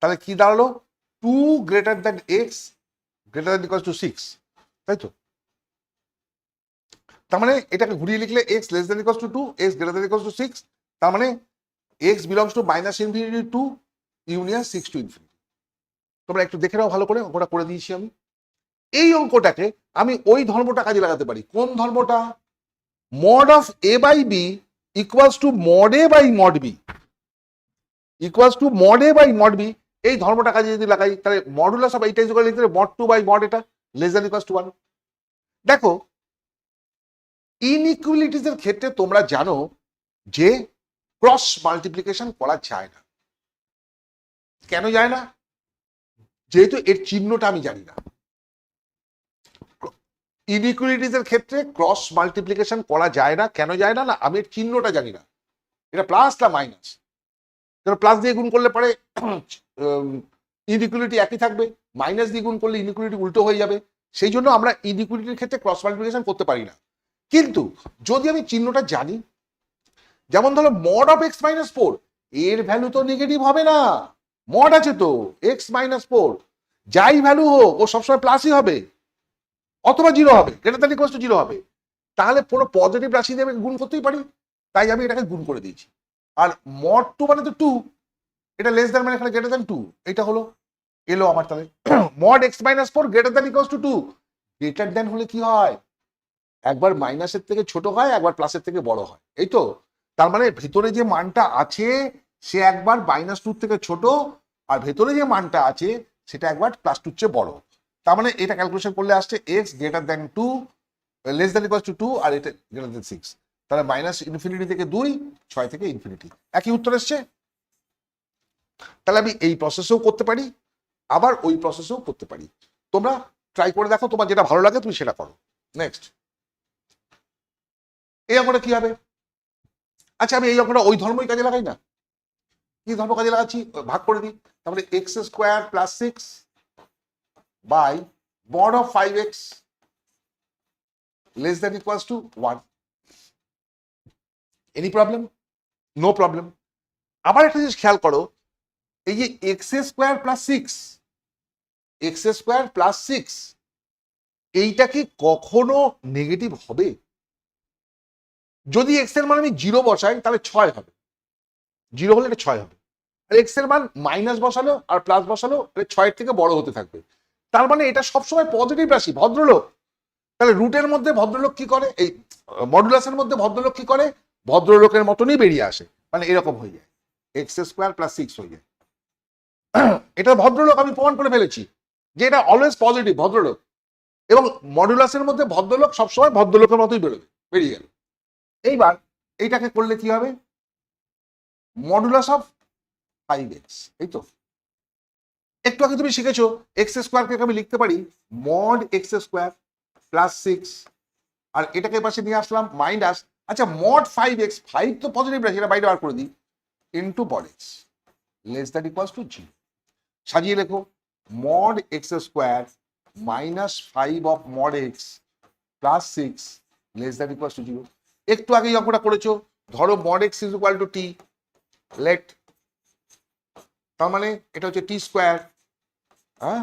Speaker 1: তাহলে কি দাঁড়ালো, 2 greater than x greater than equals to 6, তাই তো? তার মানে এটাকে ঘুরিয়ে লিখলে x less than equals to 2, x greater than equals to 6, তার মানে x belongs to -∞ to union 6 to infinity. তোমরা একটু দেখে নাও ভালো করে, অঙ্কটা করে দিয়েছি আমি। এই অঙ্কটাকে আমি ওই ধর্মটা কাজে লাগাতে পারি। কোন ধর্মটা? Mod of a by b equals to mod a by mod b equals to mod a by mod b। এই ধর্মটা কাজে যদি লাগাই তাহলে মডুলাস অফ এইটা ইকুয়াল লিখতে মড 2 বাই মড এটা লেস দ্যান ইকুয়ালস টু 1। দেখো, ইনইকুয়ালিটিস এর ক্ষেত্রে তোমরা জানো যে ক্রস মাল্টিপ্লিকেশন করা যায় না। কেন যায় না? যেহেতু এর চিহ্নটা আমি জানি না। ইনইকুয়ালিটিস এর ক্ষেত্রে ক্রস মাল্টিপ্লিকেশন করা যায় না। কেন যায় না? না, আমি এর চিহ্নটা জানি না, এটা প্লাস না মাইনাস। প্লাস দিয়ে গুণ করলে পরে ইনইকুয়ালিটি একই থাকবে, মাইনাস দিয়ে গুণ করলে ইনইকুয়ালিটি উল্টো হয়ে যাবে। সেই জন্য আমরা ইনইকুয়ালিটির ক্ষেত্রে ক্রস মাল্টিপ্লিকেশন করতে পারি না। কিন্তু যদি আমি চিহ্নটা জানি, যেমন ধরো মড অফ x মাইনাস 4, এর ভ্যালু তো নেগেটিভ হবে না, মড আছে তো x মাইনাস 4, যাই ভ্যালু হোক ও সবসময় প্লাসই হবে অথবা 0 হবে, গ্রেটার দ্যান ইকুয়ালস টু 0 হবে। তাহলে পুরো পজিটিভ রাশি দিয়ে আমি গুণ করতেই পারি, তাই আমি এটাকে গুণ করে দিয়েছি। আর মড 2 মানে তো 2, এটা লেস দ্যান মানে এখানে গ্রেটার দ্যান 2, এটা হলো এলো আমার। তাহলে mod x minus 4 greater than equals to 2, greater than হলে কি হয়, একবার মাইনাসের থেকে ছোট হয়, একবার প্লাসের থেকে বড় হয়, এই তো। তার মানে ভেতরে যে মানটা আছে সে একবার -2 থেকে ছোট, আর ভেতরে যে মানটা আছে সেটা একবার +2 চেয়ে বড়। তার মানে এটা ক্যালকুলেশন করলে আসছে x greater than 2 less than equals to 2 আর এটা গ্রেটার দ্যান 6। তাহলে -∞ থেকে 2, 6 থেকে ইনফিনিটি, একই উত্তর এসছে। তাহলে আমি এই প্রসেসেও করতে পারি, আবার ওই প্রসেসেও করতে পারি। তোমরা ট্রাই করে দেখো, তোমার যেটা ভালো লাগে তুমি সেটা করো। নেক্সট, এই অঙ্কটা কি হবে? আচ্ছা, আমি এই অঙ্কটা ওই ধর্মই কাজে লাগাই না, কি ধর্ম কাজে লাগাচ্ছি ভাগ করে দিই। তাহলে x² + 6 by mod of 5x less than equals to 1। Any problem? No problem. আবার একটা জিনিস খেয়াল করো, এই যে x² + 6 এইটা কি কখনো নেগেটিভ হবে? যদি x এর মান আমি 0 বসাই তাহলে 6 হবে, 0 হলে এটা 6 হবে। আর x এর মান মাইনাস বসালো আর প্লাস বসালো, এটা 6 এর থেকে বড় হতে থাকবে। তার মানে এটা সবসময় পজিটিভ রাশি, ভদ্রলোক। তাহলে রুটের মধ্যে ভদ্রলোক কি করে, এই মডুলাসের মধ্যে ভদ্রলোক কি করে, ভদ্রলোকের মতনই বেরিয়ে আসে, মানে এরকম হয়ে যায়, x² + 6 হয়ে যায়। এটা ভদ্রলোক আমি প্রমাণ করে ফেলেছি যে এটা অলওয়েজ পজিটিভ, ভদ্রলোক। এবং মডুলাসের মধ্যে ভদ্রলোক সবসময় ভদ্রলোকের মতোই বেরোবে, বেরিয়ে গেল। এইবার এইটাকে করলে কি হবে, মডুলাস অফ 5x, এই তো। একটু আগে তুমি শিখেছো x² কে আমি লিখতে পারি মড x² + 6, আর এটাকে পাশে নিয়ে আসলাম মাইনাস। আচ্ছা, মড 5x, 5 তো পজিটিভ রাশি, এটা বাইরে বার করে দিই, into mod x less than equals to 0। সাজিয়ে লেখো mod x² -5 of mod x + 6 less than equals to 0। একটু আগে অঙ্কটা করেছো, ধরো মড x = t, লেট, তার মানে এটা হচ্ছে t², হ্যাঁ,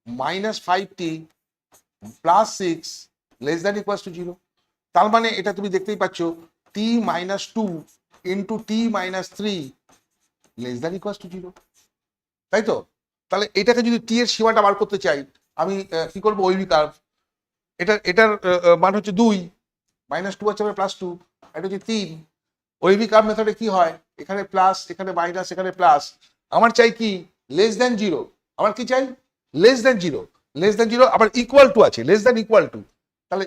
Speaker 1: -5t + 6 less than equals to 0। তার মানে এটা তুমি দেখতেই পাচ্ছ t - 2 into t - 3 less than equals to 0, তাই তো? তাহলে এটাকে যদি টি এর সীমাটা বার করতে চাই আমি কি করবো, ওই কার্ভ, এটার মান হচ্ছে 2, -2 আছে +2, এটা হচ্ছে 3। ওইবি কার্ভ মেথডে কি হয়, এখানে প্লাস, এখানে মাইনাস, এখানে প্লাস। আমার চাই কি, লেস দ্যান 0। আমার কি চাই, লেস দ্যান 0, লেস দ্যান 0, আবার ইকুয়াল টু আছে, লেস দ্যান ইকুয়াল টু। তাহলে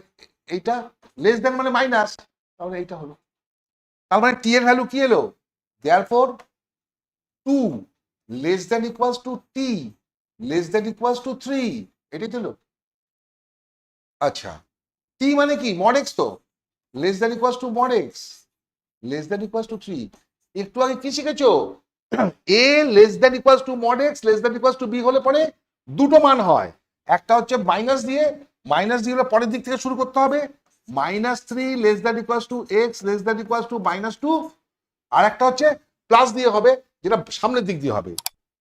Speaker 1: এইটা লেস দ্যান মানে মাইনাস, তাহলে এইটা হলো। তার মানে টি এর ভ্যালু কি এলো, therefore 2 less than equals to t less than equals to 3, এটাই দিল। আচ্ছা, টি মানে কি মড এক্স, তো less than equals to mod x less than equals to 3। একটু আগে কি শিখেছো, a less than equals to mod x less than equals to b হলে পরে দুটো মান হয়, একটা হচ্ছে মাইনাস দিয়ে পরের দিক থেকে শুরু করতে হবে, -3 less than equals to x less than equals to -2, আর একটা হচ্ছে প্লাস দিয়ে হবে, যেটা সামনের দিক দিয়ে হবে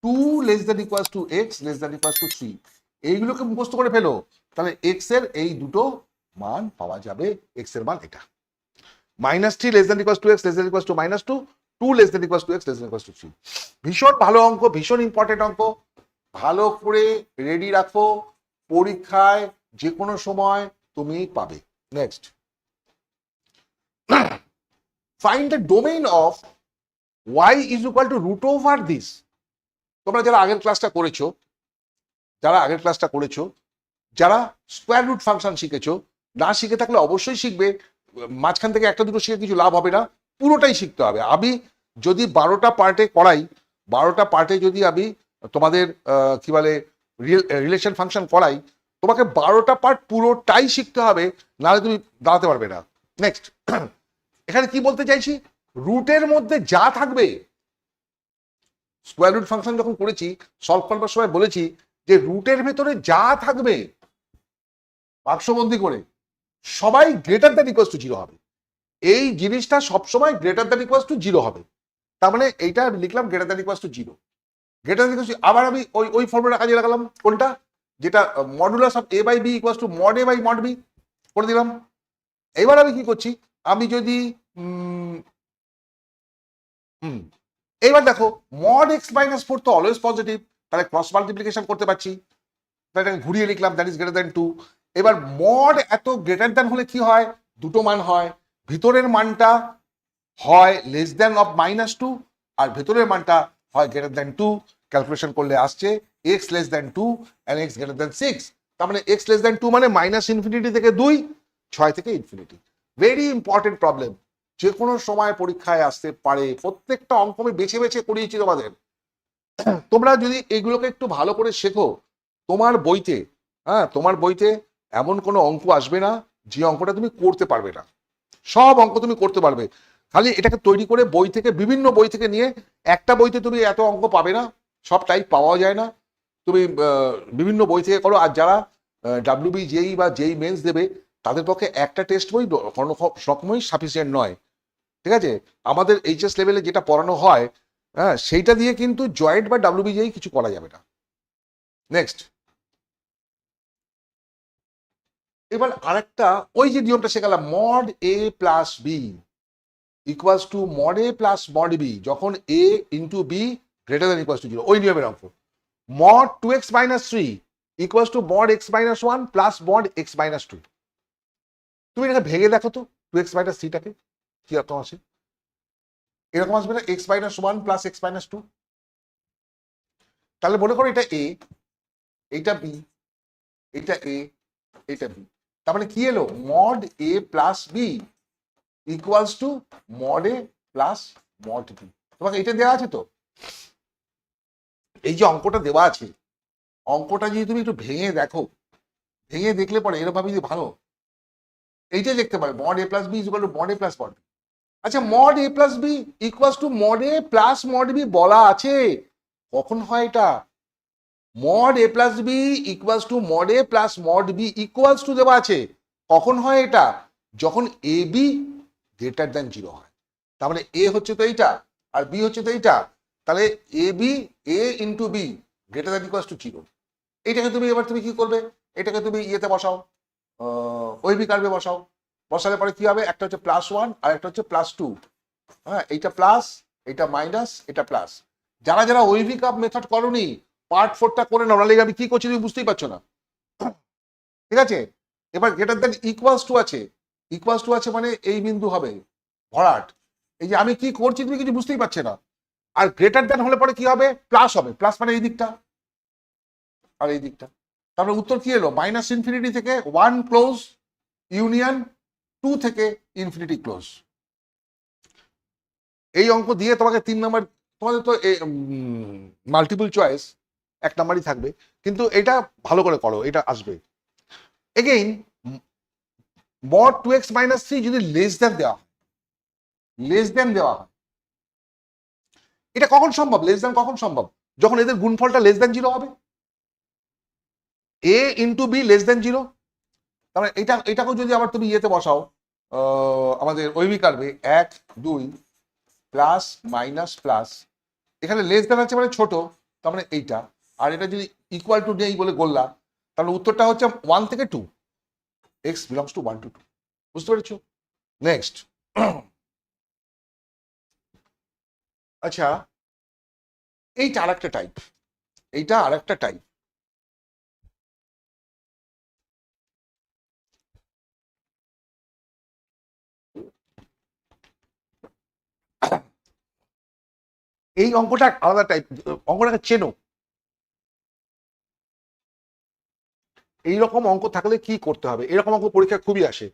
Speaker 1: 2 less than equals to x less than equals to 3। এইগুলোকে মুখস্থ করে ফেলো, তাহলে এক্স এর এই দুটো মান পাওয়া যাবে। এক্স এর মান এটা, -3 less than equals to x less than equals to -2, 2 less than equals to x less than equals to 3। ভীষণ ভালো অঙ্ক, ভীষণ ইম্পর্টেন্ট অঙ্ক, ভালো করে রেডি রাখো, পরীক্ষায় যে কোনো সময় তুমি পাবে। Next, find the domain of y is equal to root over this. তোমরা যারা আগের ক্লাসটা করেছো, যারা স্কোয়ার রুট ফাংশন শিখেছো, না শিখে থাকলে অবশ্যই শিখবে, মাঝখান থেকে একটা দুটো শিখে কিছু লাভ হবে না, পুরোটাই শিখতে হবে। আমি যদি 12টা পার্টে করাই, 12টা পার্টে যদি আমি তোমাদের কি বলে রিলেশন ফাংশন করাই, তোমাকে 12টা পার্ট পুরোটাই শিখতে হবে, নাহলে তুমি দাঁড়াতে পারবে না। নেক্সট, এখানে কি বলতে চাইছি, রুটের মধ্যে যা থাকবে, স্কোয়ার রুট ফাংশন যখন করেছি সলভ করবার সময় বলেছি যে রুটের ভেতরে যা থাকবে বাক্সবন্দি করে সবাই গ্রেটার দ্যান ইকুয়ালস টু 0 হবে। এই জিনিসটা সবসময় গ্রেটার দ্যান ইকুয়ালস টু 0 হবে। তার মানে এইটা লিখলাম greater than equals to 0, greater than equals to, আবার আমি ওই ফর্মুলা কাজে লাগালাম, কোনটা, যেটা modulus of a by b equals to mod a by mod b করে দিলাম। এবার আমি কি করছি, আমি যদি এইবার দেখো মড এক্স মাইনাস 4 তো অলওয়েজ পজিটিভ, তাহলে ক্রস মাল্টিপ্লিকেশন করতে পারছি, তাহলে ঘুরিয়ে লিখলাম দ্যাট ইজ গ্রেটার দ্যান 2। এবার মড এত গ্রেটার দ্যান হলে কি হয়, দুটো মান হয়, ভিতরের মানটা হয় লেস দ্যান অফ -2 আর ভেতরের মানটা হয় গ্রেটার দ্যান 2। ক্যালকুলেশন করলে আসছে x less than 2 and x greater than 6। তার মানে এক্স লেস দ্যান 2 মানে -ইনফিনিটি থেকে 2, 6 থেকে ইনফিনিটি। ভেরি ইম্পর্টেন্ট প্রবলেম, যে কোনো সময় পরীক্ষায় আসতে পারে, প্রত্যেকটা অঙ্ক আমি বেছে বেছে করিয়েছি তোমাদের। তোমরা যদি এগুলোকে একটু ভালো করে শেখো, তোমার বইতে এমন কোনো অঙ্ক আসবে না যে অঙ্কটা তুমি করতে পারবে না, সব অঙ্ক তুমি করতে পারবে। খালি এটাকে তৈরি করে বই থেকে, বিভিন্ন বই থেকে নিয়ে, একটা বইতে তুমি এত অঙ্ক পাবে না, সব টাইপ পাওয়া যায় না, তুমি বিভিন্ন বই থেকে করো। আর যারা ডাব্লিউবি জেই বা জেই মেন্স দেবে, তাদের পক্ষে একটা টেস্ট বই কোনো রকমই সাফিসিয়েন্ট নয়, ঠিক আছে। আমাদের এইচএস লেভেলে যেটা পড়ানো হয়, হ্যাঁ, সেইটা দিয়ে কিন্তু জয়েন্ট বা ডাব্লিউবি জেই কিছু করা যাবে না। নেক্সট, এবার আরেকটা, ওই যে নিয়মটা শেখালাম, mod a plus b equals to mod a plus mod b যখন a into b greater than equals to 0, ওই নিয়মের অঙ্ক। Mod 2x minus 3 equals to mod x minus 1 plus mod x minus 2। তুমি এটাকে ভেঙে দেখো তো, 2x মাইনাস 3টাকে কি অর্থ আছে, এরকম আসবে না, x minus 1 plus x minus 2। তাহলে মনে করো এটা এ, এইটা বি, এটা এ, এটা বি, তার মানে কি এলো, mod a plus b equals to mod a plus mod b. তোমাকে এটা দেওয়া আছে তো, এই যে অঙ্কটা দেওয়া আছে, অঙ্কটা যদি তুমি একটু ভেঙে দেখো, ভেঙে দেখলে পরে এরকম ভাবে যদি ভাঙো, এইটাই দেখতে পাবে mod a plus b equal to mod a plus mod b. আচ্ছা, mod a plus b equals to mod a plus mod b বলা আছে, কখন হয় এটা, mod a plus b equals to mod a plus mod b equals to দেওয়া আছে, কখন হয় এটা, যখন এ বি গ্রেটার দ্যান 0 হয়। তার মানে এ হচ্ছে তো এইটা আর বি হচ্ছে তো এইটা, তাহলে a b, a into b greater than equals to 0। এইটাকে তুমি এবার তুমি কি করবে, এটাকে তুমি ইয়েতে বসাও, ওইবি কার্ভে বসাও, বসালে পরে কি হবে, একটা হচ্ছে +1 আর একটা হচ্ছে +2, হ্যাঁ, এইটা প্লাস, এটা মাইনাস, এটা প্লাস। যারা যারা ওইবি কার্ভ মেথড করোনি, পার্ট 4টা করে নাও, নাহলে আমি কি করছি তুমি বুঝতেই পারছো না, ঠিক আছে। এবার গ্রেটার দ্যান ইকুয়ালস টু আছে, ইকুয়ালস টু আছে মানে এই বিন্দু হবে ভরাট, এই যে আমি কি করছি তুমি কিছু বুঝতেই পারছে না। আর গ্রেটার দ্যান হলে পরে কি হবে, প্লাস হবে, প্লাস মানে এই দিকটা আর এই দিকটা। তারপরে উত্তর কি এলো, -ইনফিনিটি থেকে 1 ক্লোজ ইউনিয়ন 2 থেকে ইনফিনিটি ক্লোজ। এই অঙ্ক দিয়ে তোমাকে 3 নাম্বার, তোমাদের তো মাল্টিপল চয়েস 1 নাম্বারই থাকবে, কিন্তু এটা ভালো করে করো, এটা আসবে। এগেইন mod 2x - 3 যদি লেস দেন দেওয়া হয়, লেস দেন দেওয়া হয়, এটা কখন সম্ভব? লেস দেন কখন সম্ভব? যখন এদের গুণফলটা লেস দেন 0 হবে, a into b less than 0। তারপরে এটাকেও যদি আবার তুমি ইয়েতে বসাও, আমাদের ওইবি কার্ভে 1 2 প্লাস মাইনাস প্লাস, এখানে লেস দেন আছে মানে ছোট, তার মানে এইটা, আর এটা যদি ইকুয়াল টু নেই বলে বললা, তাহলে উত্তরটা হচ্ছে 1 থেকে 2, x বিলংস টু 1 to 2। বুঝতে পেরেছো? নেক্সট, আচ্ছা এইটা আরেকটা টাইপ, এইটা আরেকটা টাইপ। এই অঙ্কটা আলাদা টাইপ, অঙ্কটাকে চেনো। এইরকম অঙ্ক থাকলে কি করতে হবে? এরকম অঙ্ক পরীক্ষা খুবই আসে।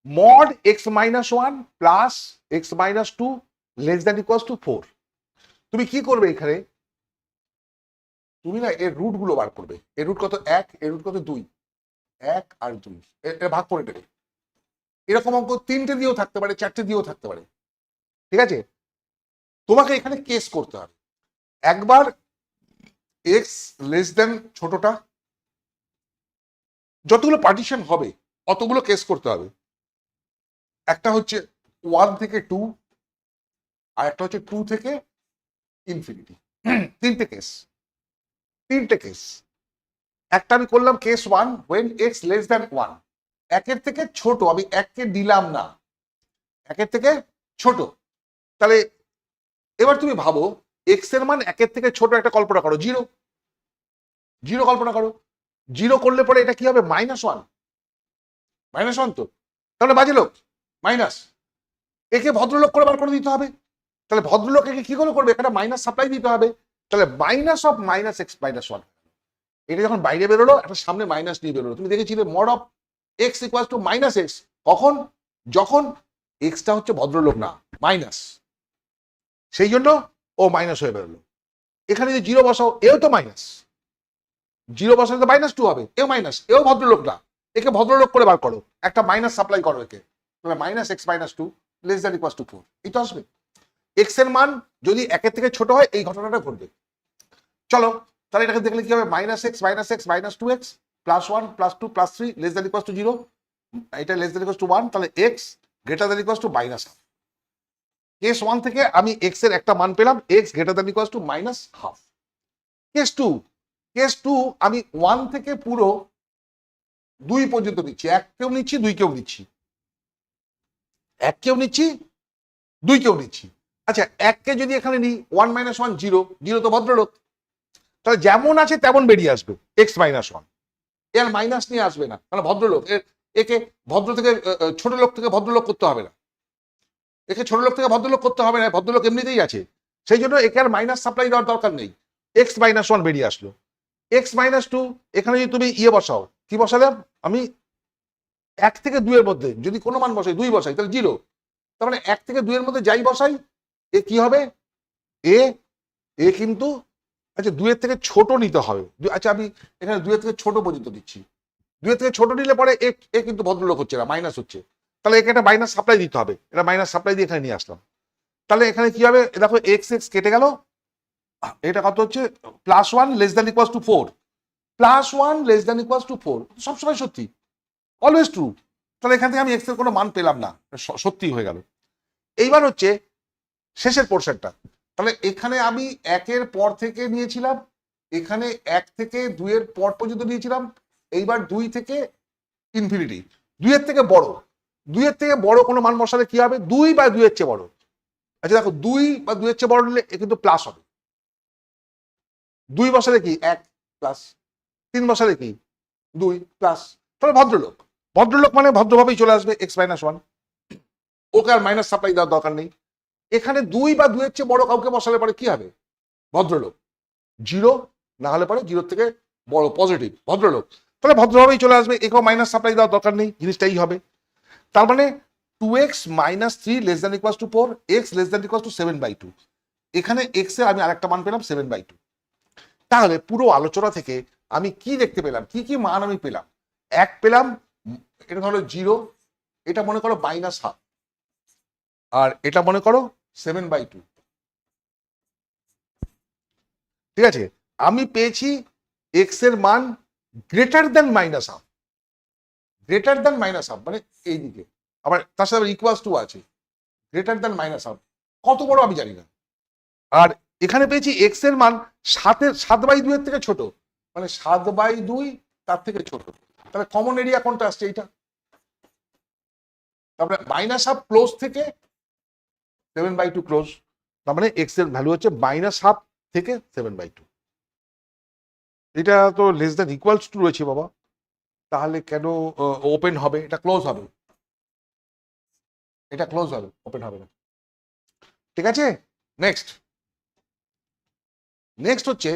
Speaker 1: mod x - 1 plus x - 2 less than equals two 4। তুমি কি করবে এখানে? তুমি না এর রুট গুলো বার করবে। এর রুট কত? 1, এর রুট কত? 2, 1 আর 2, এটা ভাগ করে দেবে। এরকম অঙ্ক 3টে দিয়েও থাকতে পারে, 4টে দিয়েও থাকতে পারে, ঠিক আছে? তোমাকে এখানে কেস করতে হবে। একবার এক্স লেস দেন ছোটটা, যতগুলো পার্টিশন হবে অতগুলো কেস করতে হবে। একটা হচ্ছে 1 থেকে 2, আর একটা হচ্ছে 2 থেকে ইনফিনিটি। তিনটে কেস, তিনটে কেস। একটা আমি করলাম case 1, when x less than 1, একের থেকে ছোট, আমি 1কে দিলাম না, একের থেকে ছোট। তাহলে এবার তুমি ভাবো x এর মান 1-এর থেকে ছোট একটা কল্পনা করো, 0, 0 কল্পনা করো। 0 করলে পরে এটা কি হবে? -1, -1 তো, তাহলে বাজে লোক, মাইনাস। একে ভদ্রলোক করে বার করে দিতে হবে। তাহলে ভদ্রলোক একে কি করে করবে? একটা মাইনাস সাপ্লাই দিতে হবে। তাহলে মাইনাস অফ -x - 1, এটা যখন বাইরে বেরোলো, একটা সামনে মাইনাস নিয়ে বেরোলো। তুমি দেখেছিলে mod of x equal to -x, কখন? যখন এক্সটা হচ্ছে ভদ্রলোক না, মাইনাস, সেই জন্য ও মাইনাস হয়ে বেরোলো। এখানে যদি 0 বসাও, এও তো মাইনাস, 0 বসালে তো -2 হবে, এও মাইনাস, এও ভদ্রলোক না, একে ভদ্রলোক করে বার করো, একটা মাইনাস সাপ্লাই করো একে, তাহলে -x - 2 less than equal to 4, এটা আসবে। এক্স এর মান যদি 1-এর থেকে ছোট হয়, এই ঘটনাটা ঘটবে। চলো তাহলে এটাকে দেখলে কি হবে? -x - 2x plus 1 plus 2 plus 3 less than equal to 0, এটা লেস দ্যান ইকুয়াল টু 1, তাহলে x greater than equal to -half। Case 1 থেকে আমি x এর একটা মান পেলাম, x greater than equal to -half। Case 2, case 2 আমি 1 থেকে পুরো 2 পর্যন্ত নিচ্ছি, 1 কেও নিচ্ছি, 2 কেও নিচ্ছি, 1 কেও নিচ্ছি, 2 কেও নিচ্ছি। আচ্ছা 1 কে যদি এখানে নিই, 1 - 1 0, 0 তো ভদ্রলোক, তাহলে যেমন আছে তেমন বেরিয়ে আসবে x - 1, এর মাইনাস নিয়ে আসবে না, মানে ভদ্রলোক। একে ভদ্র থেকে ছোট লোক থেকে ভদ্রলোক করতে হবে না, একে ছোট লোক থেকে ভদ্রলোক করতে হবে না, ভদ্রলোক এমনিতেই আছে, সেই জন্য একে আর মাইনাস সাপ্লাই দেওয়ার দরকার নেই। x - 1 বেরিয়ে আসলো। x - 2, এখানে যদি তুমি ইয়ে বসাও, কি বসালাম আমি? 1 থেকে 2 এর মধ্যে যদি কোনো মান বসাই, 2 বসাই, তাহলে 0। তার মানে 1 থেকে 2 এর মধ্যে যাই বসাই, এ কি হবে? এ কিন্তু, আচ্ছা 2 এর থেকে ছোট নিতে হবে। আচ্ছা আমি এখানে 2 এর থেকে ছোট পর্যন্ত দিচ্ছি, 2 এর থেকে ছোট নিলে পরে এ কিন্তু ভদ্রলোক হচ্ছে না, মাইনাস হচ্ছে, তাহলে একে একটা মাইনাস সাপ্লাই দিতে হবে, এটা মাইনাস সাপ্লাই দিয়ে এখানে নিয়ে আসলাম। তাহলে এখানে কি হবে? দেখো x কেটে গেল, এটা কত হচ্ছে? +1 less than equals two 4, +1 less than equals two 4 সবসময় সত্যি, অলওয়েজ ট্রু। তাহলে এখান থেকে আমি x এর কোনো মান পেলাম না, সত্যি হয়ে গেল। এইবার হচ্ছে শেষের পোর্শনটা। তাহলে এখানে আমি 1-এর পর থেকে নিয়েছিলাম, এখানে 1 থেকে 2 এর পর পর্যন্ত নিয়েছিলাম, এইবার 2 থেকে ইনফিনিটি, 2 এর থেকে বড়, 2 এর থেকে বড় কোনো মান বসালে কি হবে? 2 বা 2 এর চেয়ে বড়। আচ্ছা দেখো 2 বা 2 এর চেয়ে বড় নিলে এ কিন্তু প্লাস হবে, 2 বসালে কি 1 প্লাস, 3 বসালে কি 2 প্লাস, তাহলে ভদ্রলোক, ভদ্রলোক মানে ভদ্রভাবেই চলে আসবে x - 1, ওকে আর মাইনাস সাপ্লাই দেওয়ার দরকার নেই। এখানে 2 বা 2 এর চেয়ে বড় কাউকে বসালে পরে কি হবে? ভদ্রলোক। 0 না হলে পরে 0 থেকে বড় পজিটিভ, ভদ্রলোক, তাহলে ভদ্রভাবেই চলে আসবে, একেও মাইনাস সাপ্লাই দেওয়ার দরকার নেই, জিনিসটাই হবে। তার মানে 2x minus 3 less than equals two 4, x less than equals two 7/2। এখানে x এর আমি আরেকটা মান পেলাম 7/2। তাহলে পুরো আলোচনা থেকে আমি কি দেখতে পেলাম, কি কি মান আমি পেলাম? এক পেলাম, এটা হলো 0, এটা মনে করো -1/2, আর এটা মনে করো 7/2। ঠিক আছে, আমি পেয়েছি x এর মান গ্রেটার দ্যান -1/2, গ্রেটার দ্যান -1/2 মানে এইদিকে, আবার তার সাথে ইকুয়ালস টু আছে, গ্রেটার দ্যান -1/2 কত বড় আমি জানি না। আর এখানে পেয়েছি x এর মান 7/2 এর থেকে ছোট, মানে 7/2 তার থেকে ছোট। তাহলে কমন এরিয়া কোনটা আসছে? এইটা। তারপরে -1/2 ক্লোজ থেকে 7/2 ক্লোজ, তার মানে x এর ভ্যালু হচ্ছে -1/2 থেকে 7/2। এটা তো লেস দ্যান ইকুয়ালস টু রয়েছে বাবা, তাহলে কেন ওপেন হবে? এটা ক্লোজ হবে, এটা ক্লোজ হবে, ওপেন হবে না। ঠিক আছে, নেক্সট হচ্ছে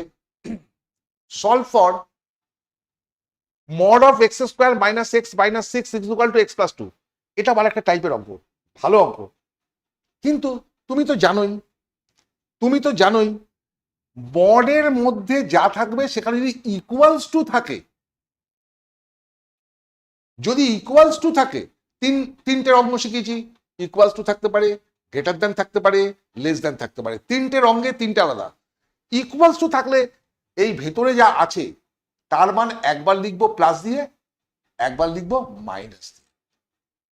Speaker 1: solve for mod of x square minus x minus 6 is equal two x plus 2। এটা ভালো একটা টাইপের অঙ্ক, ভালো অঙ্ক। কিন্তু তুমি তো জানোই মডের মধ্যে যা থাকবে সেখানে যদি ইকুয়ালস টু থাকে, যদি ইকুয়ালস টু থাকে, তিনটে অঙ্ক শিখেছি, ইকুয়ালস টু থাকতে পারে, গ্রেটার দ্যান থাকতে পারে, লেস দ্যান থাকতে পারে, তিনটে অঙ্গে তিনটে আলাদা। ইকুয়ালস টু থাকলে এই ভেতরে যা আছে তার মান একবার লিখবো প্লাস দিয়ে, একবার লিখবো মাইনাস দিয়ে।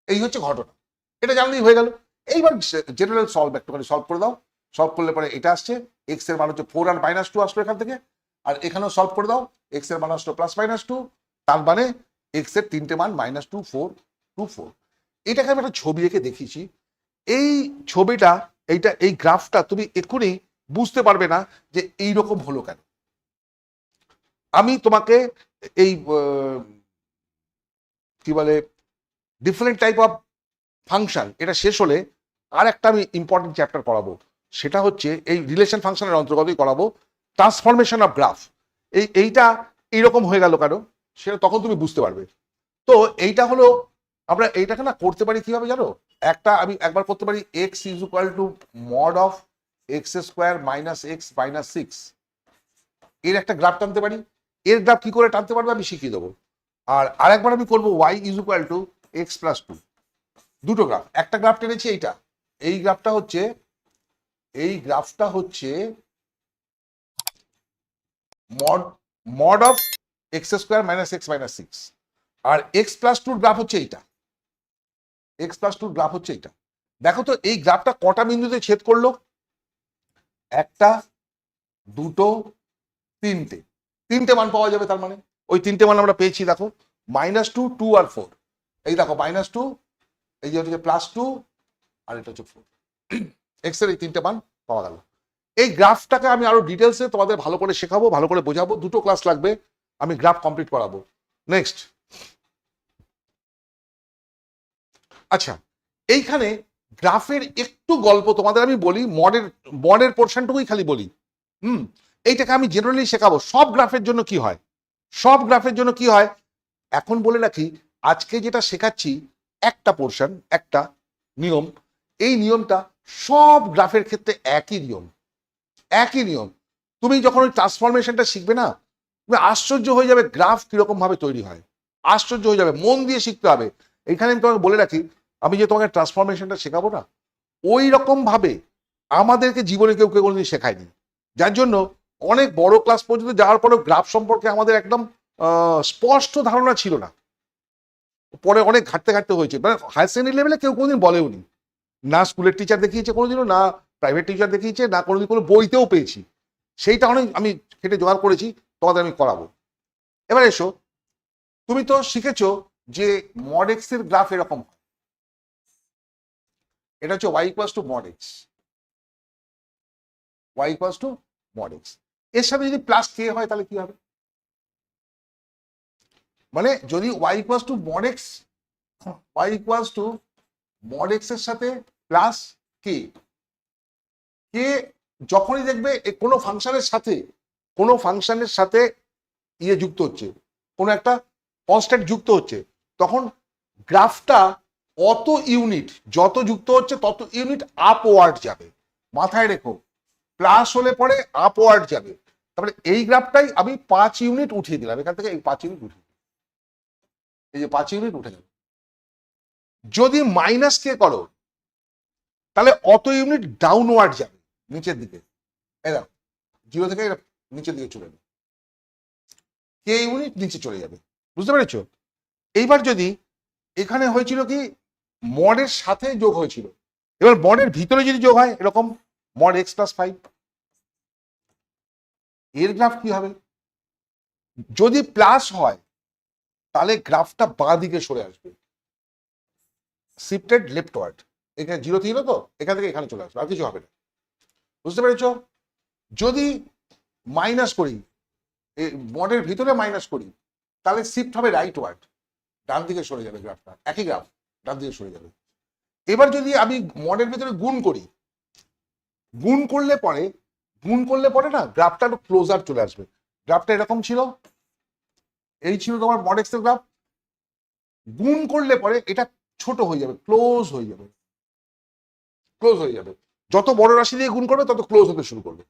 Speaker 1: এই হচ্ছে ঘটনা, এটা জানলেই হয়ে গেল। এইবার জেনারেল সলভ একটুখানি সলভ করে দাও। সলভ করলে পরে এটা আসছে, এক্স এর মান হচ্ছে 4 আর -2 আসলো এখান থেকে। আর এখানেও সলভ করে দাও, এক্স এর মান আসলো +-2, তার মানে এক্স এর তিনটে মান -2, 4, 2, 4। এটাকে আমি একটা ছবি এঁকে দেখিয়েছি। এই ছবিটা, এই গ্রাফটা তুমি এক্ষুনি বুঝতে পারবে না যে এইরকম হলো কেন। আমি তোমাকে এই কি বলে ডিফারেন্ট টাইপ অফ ফাংশন, এটা শেষ হলে আর একটা আমি ইম্পর্টেন্ট চ্যাপ্টার পড়াবো, সেটা হচ্ছে এই রিলেশন ফাংশনের অন্তর্গতই করাবো ট্রান্সফরমেশন অফ গ্রাফ। এইটা এইরকম হয়ে গেল কেন সেটা তখন তুমি বুঝতে পারবে। তো এইটা হলো, আমরা এইটাকে না করতে পারি কিভাবে জানো? আমি একবার করতে পারি x is equal to mod of x square minus x minus 6, এর একটা গ্রাফ টানতে পারি। এর গ্রাফ কি করে টানতে পারবে আমি শিখিয়ে দেবো। আর আরেকবার আমি করবো y is equal two x plus 2, দুটো গ্রাফ। একটা গ্রাফ টেনেছি এইটা, এই গ্রাফটা হচ্ছে mod of x square minus x minus 6, আর x প্লাস 2 গ্রাফ হচ্ছে এইটা, x প্লাস 2 গ্রাফ হচ্ছে এইটা। দেখো তো এই গ্রাফটা কটা বিন্দুতে ছেদ করলো? একটা, দুটো, তিনটে মান পাওয়া যাবে। তার মানে ওই তিনটে মান আমরা পেয়েছি, দেখো -2, 2 আর 4। এই দেখো -2, এই যে হচ্ছে +2, আর এটা হচ্ছে 4। এক্স এর এই তিনটে মান পাওয়া গেল। এই গ্রাফটাকে আমি আরো ডিটেলসে তোমাদের ভালো করে শেখাবো, ভালো করে বোঝাবো। দুটো ক্লাস লাগবে, আমি গ্রাফ কমপ্লিট করাবো। নেক্সট, আচ্ছা এইখানে গ্রাফের একটু গল্প তোমাদের আমি বলি, মডের পোর্শনটুকুই খালি বলি। এইটাকে আমি জেনারেলি শেখাবো সব গ্রাফের জন্য কি হয়, সব গ্রাফের জন্য কি হয়। এখন বলে রাখি, আজকে যেটা শেখাচ্ছি একটা পোর্শন, একটা নিয়ম, এই নিয়মটা সব গ্রাফের ক্ষেত্রে একই নিয়ম। তুমি যখন ওই ট্রান্সফরমেশনটা শিখবে না, তুমি আশ্চর্য হয়ে যাবে গ্রাফ কিরকম ভাবে তৈরি হয়, আশ্চর্য হয়ে যাবে। মন দিয়ে শিখতে হবে। এখানে আমি তোমাকে বলে রাখি, আমি যে তোমাকে ট্রান্সফরমেশনটা শেখাবো না, ওই রকম ভাবে আমাদেরকে জীবনে কেউ কোনোদিন শেখায়নি। যার জন্য অনেক বড় ক্লাস পর্যন্ত যাওয়ার পরেও গ্রাফ সম্পর্কে আমাদের একদম স্পষ্ট ধারণা ছিল না। পরে অনেক ঘাটতে হয়েছে, মানে হায়ার সেকেন্ডারি লেভেলে কেউ কোনোদিন বলেওনি, না স্কুলের টিচার দেখিয়েছে কোনোদিনও, না প্রাইভেট টিচার দেখিয়েছে, না কোনোদিন কোনো বইতেও পেয়েছি। সেইটা অনেক আমি খেটে জোগাড় করেছি, তোমাদের আমি করাবো। এবার এসো, তুমি তো শিখেছো যে মড এক্স এর গ্রাফ এরকম হয়। এটা হচ্ছে y equals to mod x, y equals to mod x. এর সাথে যদি প্লাস কে হয় তাহলে কি হবে? মানে যদি y equals to mod x, y equals to mod x এর সাথে প্লাস কে, কে যখনই দেখবে কোনো ফাংশনের সাথে ইয়ে যুক্ত হচ্ছে, কোনো একটা কনস্ট্যান্ট যুক্ত হচ্ছে, তখন গ্রাফটা অত ইউনিট যত যুক্ত হচ্ছে তত ইউনিট আপওয়ার্ড যাবে, মাথায় রেখো। প্লাস হলে পরে আপওয়ার্ড যাবে। তারপরে এই গ্রাফটাই আমি 5 ইউনিট উঠিয়ে দিলাম, এখান থেকে এই 5 ইউনিট উঠিয়ে দিলাম, এই যে 5 ইউনিট উঠে গেল। যদি মাইনাস কে করো তাহলে অত ইউনিট ডাউনওয়ার্ড যাবে, নিচের দিকে। এই দেখো 0 থেকে নিচের দিকে চলে যাবে, কে ইউনিট নিচে চলে যাবে, বুঝতে পেরেছো? এইবার যদি এখানে হয়েছিল কি মডের সাথে যোগ হয়েছিল, এবার মডের ভিতরে যদি যোগ হয় এরকম মড x + 5, এর গ্রাফ কি হবে? যদি প্লাস হয় তাহলে গ্রাফটা বাঁ দিকে সরে আসবে, শিফটেড লেফটওয়ার্ড। এখানে 0 ছিল তো, এখান থেকে এখানে চলে আসবে, আর কিছু হবে না, বুঝতে পেরেছো? যদি মাইনাস করি, মডের ভিতরে মাইনাস করি, তাহলে শিফট হবে রাইটওয়ার্ড, ডান দিকে সরে যাবে গ্রাফটা, একই গ্রাফ ডান দিকে সরে যাবে। এবার যদি আমি মডের ভিতরে গুণ করি, গুণ করলে পরে না গ্রাফটা একটু ক্লোজার চলে আসবে। গ্রাফটা এরকম ছিল, এই ছিল তোমার মড এক্স এর গ্রাফ। গুণ করলে পরে এটা ছোট হয়ে যাবে, ক্লোজ হয়ে যাবে, ক্লোজ হয়ে যাবে। যত বড় রাশি দিয়ে গুণ করবে তত ক্লোজ হতে শুরু করবে,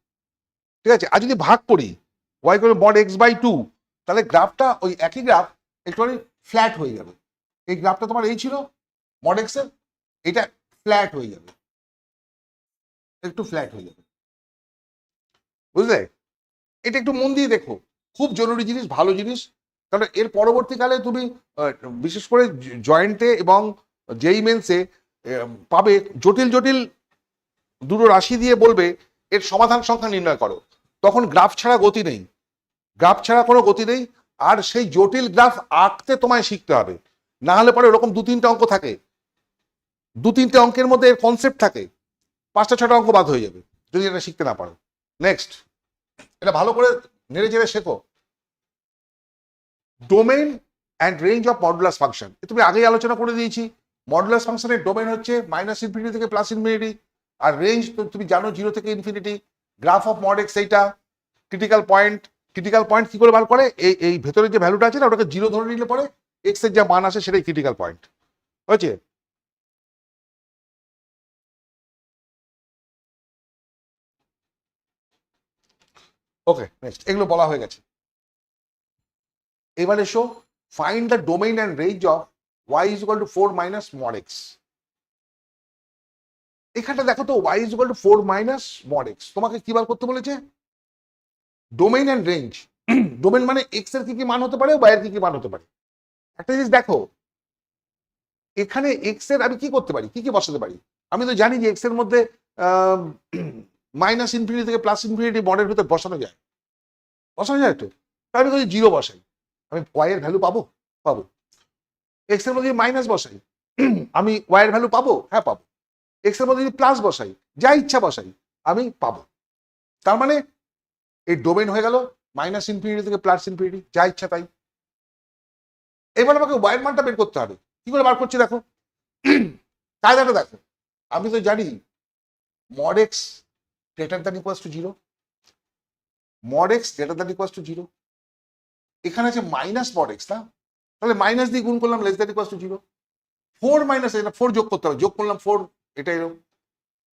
Speaker 1: ঠিক আছে? আর যদি ভাগ করি y করে মড x/2, তাহলে গ্রাফটা ওই একই গ্রাফ একটুখানি ফ্ল্যাট হয়ে যাবে। এই গ্রাফটা তোমার এই ছিল মড এক্স এর, এটা ফ্ল্যাট হয়ে যাবে, একটু ফ্ল্যাট হয়ে যাবে, বুঝলে? এটা একটু মন দিয়ে দেখো, খুব জরুরি জিনিস, ভালো জিনিস। কারণ এর পরবর্তীকালে তুমি বিশেষ করে জয়েন্টে এবং জেই মেন্সে পাবে, জটিল জটিল দুটো রাশি দিয়ে বলবে এর সমাধান সংখ্যা নির্ণয় করো, তখন গ্রাফ ছাড়া গতি নেই, গ্রাফ ছাড়া কোনো গতি নেই। আর সেই জটিল গ্রাফ আঁকতে তোমায় শিখতে হবে, না হলে পরে ওরকম 2-3টে অঙ্ক থাকে, 2-3টে অঙ্কের মধ্যে এর কনসেপ্ট থাকে, 5টা-6টা অঙ্ক বাদ হয়ে যাবে যদি এটা শিখতে না পারো। নেক্সট, এটা ভালো করে নেড়ে চেড়ে শেখো। Domain and range of modulus function, তুমি আগেই আলোচনা করে দিয়েছি। মডুলাস ফাংশনের ডোমেইন হচ্ছে -∞ থেকে +∞, আর রেঞ্জ তুমি জানো 0 থেকে infinity. Graph of mod x এইটা, ক্রিটিক্যাল পয়েন্ট কি করে বার করে? এই ভেতরে যে ভ্যালুটা আছে না, ওটাকে 0 ধরে নিলে পরে এক্স এর যা মান আসে সেটাই ক্রিটিক্যাল পয়েন্ট, হয়েছে? ওকে, নেক্সট, এগুলো বলা হয়ে গেছে। এবার এসো, find the domain and range of y = 4 - mod x। এখানটা দেখো তো, y = 4 - mod x, তোমাকে কি বার করতে বলেছে? Domain and range. ডোমেইন মানে এক্স এর কি কি মান হতে পারে, y এর কি কি মান হতে পারে। একটা জিনিস দেখো, এখানে এক্স এর আমি কি করতে পারি, কি কি বসাতে পারি? আমি তো জানি যে এক্স এর মধ্যে -∞ থেকে +∞ মডের ভিতর বসানো যায়, তো আমি যদি 0 বসাই, আমি y এর ভ্যালু পাবো? পাবো। এক্স এর মধ্যে মাইনাস বসাই, আমি y এর ভ্যালু পাবো? হ্যাঁ পাবো। এক্স এর মধ্যে যদি প্লাস বসাই, যা ইচ্ছা বসাই, আমি পাবো। তার মানে এই ডোমেইন হয়ে গেল -∞ থেকে +∞, যা ইচ্ছা তাই। এবার আমাকে y এর মানটা বের করতে হবে। কি করে বার করছি দেখো, কায়দাটা দেখো। আমি তো জানি mod x > 0, mod x > 0। এখানে আছে -mod x, না? তাহলে মাইনাস দিয়ে গুণ করলাম, <0। 4 - এটা 4 যোগ করতে হবে, যোগ করলাম 4, এটা এলো।